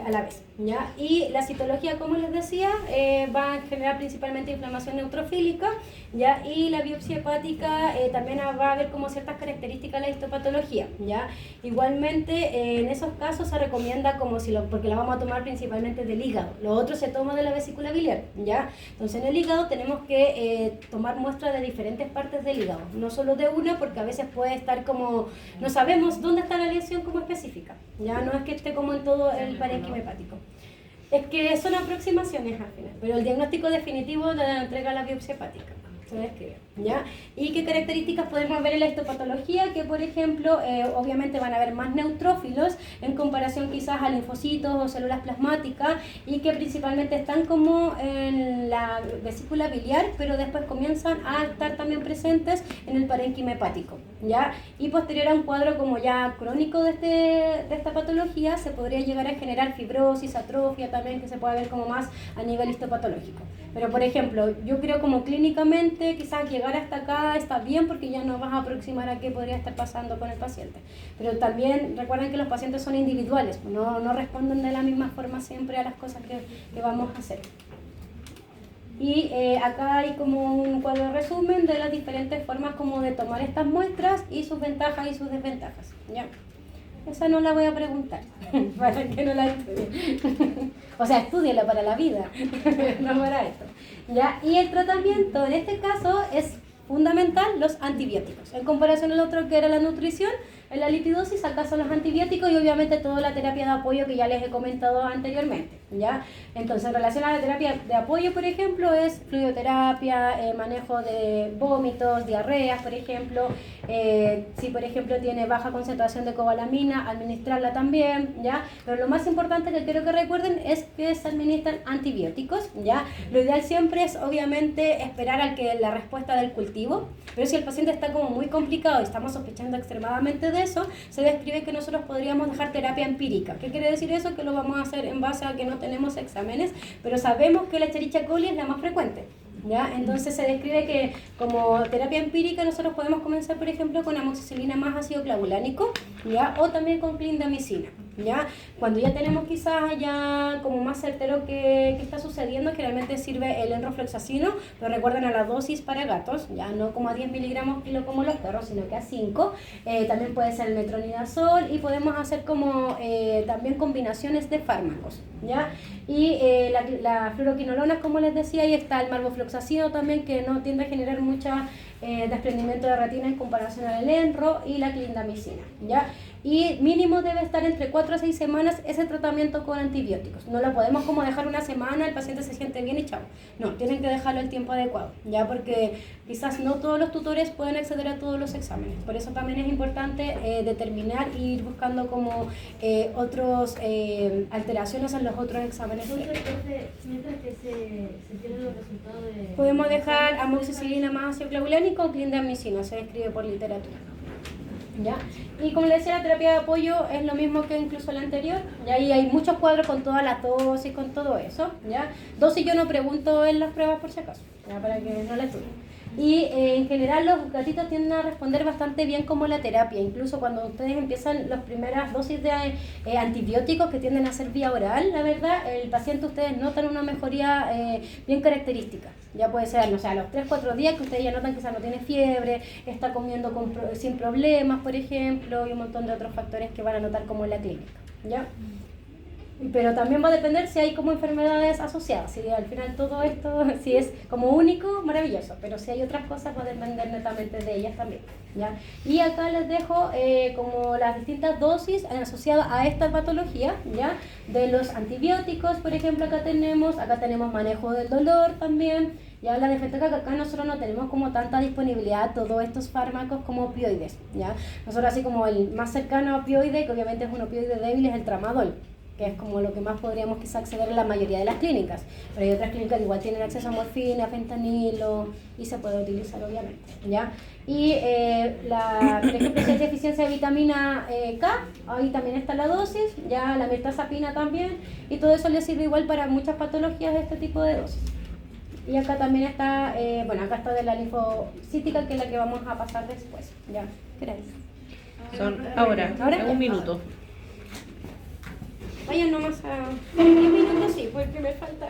Speaker 1: a la vez, ¿ya? Y la citología, como les decía, va a generar principalmente inflamación neutrofílica, ¿ya? Y la biopsia hepática también va a ver como ciertas características de la histopatología, ¿ya? Igualmente, en esos casos se recomienda porque la vamos a tomar principalmente del hígado, lo otro se toma de la vesícula biliar, ¿ya? Entonces en el hígado tenemos que tomar muestras de diferentes partes del hígado, no solo de una, porque a veces puede estar como, no sabemos dónde está la lesión como específica, ¿ya? No es que esté como en todo el parénquima hepático. Es que son aproximaciones al final, pero el diagnóstico definitivo lo entrega la biopsia hepática. Se describe, ¿ya? ¿Y qué características podemos ver en la histopatología? Que, por ejemplo, obviamente van a haber más neutrófilos en comparación quizás a linfocitos o células plasmáticas y que principalmente están como en la vesícula biliar, pero después comienzan a estar también presentes en el parénquima hepático, ¿ya? Y posterior a un cuadro como ya crónico de esta patología, se podría llegar a generar fibrosis, atrofia también, que se puede ver como más a nivel histopatológico. Pero, por ejemplo, yo creo como clínicamente quizás llegar hasta acá está bien porque ya nos vas a aproximar a qué podría estar pasando con el paciente. Pero también recuerden que los pacientes son individuales, no responden de la misma forma siempre a las cosas que vamos a hacer. Y acá hay como un cuadro de resumen de las diferentes formas como de tomar estas muestras y sus ventajas y sus desventajas, ¿ya? Esa no la voy a preguntar, para que no la estudie. O sea, estúdiela para la vida, no para esto, ¿ya? Y el tratamiento en este caso es fundamental los antibióticos. En comparación al otro que era la nutrición, en la lipidosis acá son los antibióticos y obviamente toda la terapia de apoyo que ya les he comentado anteriormente, ¿ya? Entonces, en relación a la terapia de apoyo, por ejemplo, es fluidoterapia, manejo de vómitos, diarreas, por ejemplo. Si, por ejemplo, tiene baja concentración de cobalamina, administrarla también, ¿ya? Pero lo más importante que quiero que recuerden es que se administran antibióticos, ¿ya? Lo ideal siempre es, obviamente, esperar a que la respuesta del cultivo, pero si el paciente está como muy complicado y estamos sospechando extremadamente de eso, se describe que nosotros podríamos dejar terapia empírica. ¿Qué quiere decir eso? Que lo vamos a hacer en base a que no tenemos exámenes, pero sabemos que la Escherichia coli es la más frecuente, ¿ya? Entonces se describe que como terapia empírica nosotros podemos comenzar, por ejemplo, con amoxicilina más ácido clavulánico, ¿ya? O también con clindamicina, ¿ya? Cuando ya tenemos quizás ya como más certero que está sucediendo, generalmente sirve el enrofloxacino, pero recuerden a la dosis para gatos, ya no como a 10 miligramos kilo como los perros, sino que a 5. También puede ser el metronidazol y podemos hacer como también combinaciones de fármacos, ¿ya? Y la fluoroquinolona, como les decía, ahí está el marbofloxacino también, que no tiende a generar mucha desprendimiento de retina en comparación al enro, y la clindamicina, ¿ya? Y mínimo debe estar entre 4 a 6 semanas ese tratamiento con antibióticos. No lo podemos como dejar una semana, el paciente se siente bien y chao. No, tienen que dejarlo el tiempo adecuado, ¿ya? Porque quizás no todos los tutores pueden acceder a todos los exámenes. Por eso también es importante determinar e ir buscando como otros alteraciones en los otros exámenes.
Speaker 7: Entonces, mientras que se tienen los resultados de...
Speaker 1: Podemos dejar amoxicilina más ácido clavulánico o clindamicina, se describe por literatura, ¿ya? Y como les decía, la terapia de apoyo es lo mismo que incluso la anterior, ¿ya? Y hay muchos cuadros con todas las dosis, con todo eso, ¿ya? Dosis yo no pregunto en las pruebas por si acaso, ¿ya? Para que no la estudien. Y en general los gatitos tienden a responder bastante bien como la terapia, incluso cuando ustedes empiezan las primeras dosis de antibióticos que tienden a ser vía oral, la verdad, el paciente ustedes notan una mejoría bien característica. Ya puede ser, no sé, a los 3-4 días que ustedes ya notan que quizás no tiene fiebre, está comiendo sin problemas, por ejemplo, y un montón de otros factores que van a notar como en la clínica, ¿ya? Pero también va a depender si hay como enfermedades asociadas. Si al final todo esto, si es como único, maravilloso. Pero si hay otras cosas, va a depender netamente de ellas también, ¿ya? Y acá les dejo como las distintas dosis asociadas a esta patología, ¿ya? De los antibióticos, por ejemplo, acá tenemos manejo del dolor también. Ya la defensa que acá nosotros no tenemos como tanta disponibilidad de todos estos fármacos como opioides, ¿ya? Nosotros así como el más cercano a opioide, que obviamente es un opioide débil, es el tramadol, que es como lo que más podríamos quizá acceder en la mayoría de las clínicas. Pero hay otras clínicas que igual tienen acceso a morfina, fentanilo, y se puede utilizar obviamente, ¿ya? Y por ejemplo, si hay deficiencia de vitamina K, ahí también está la dosis, ya la mirtazapina también, y todo eso le sirve igual para muchas patologías de este tipo de dosis. Y acá también está, acá está de la linfocítica, que es la que vamos a pasar después, ¿ya? ¿Queréis?
Speaker 4: Son ahora,
Speaker 1: ¿Ahora?
Speaker 4: en un minuto.
Speaker 1: Vayan nomás a 10 minutos, sí, porque me falta.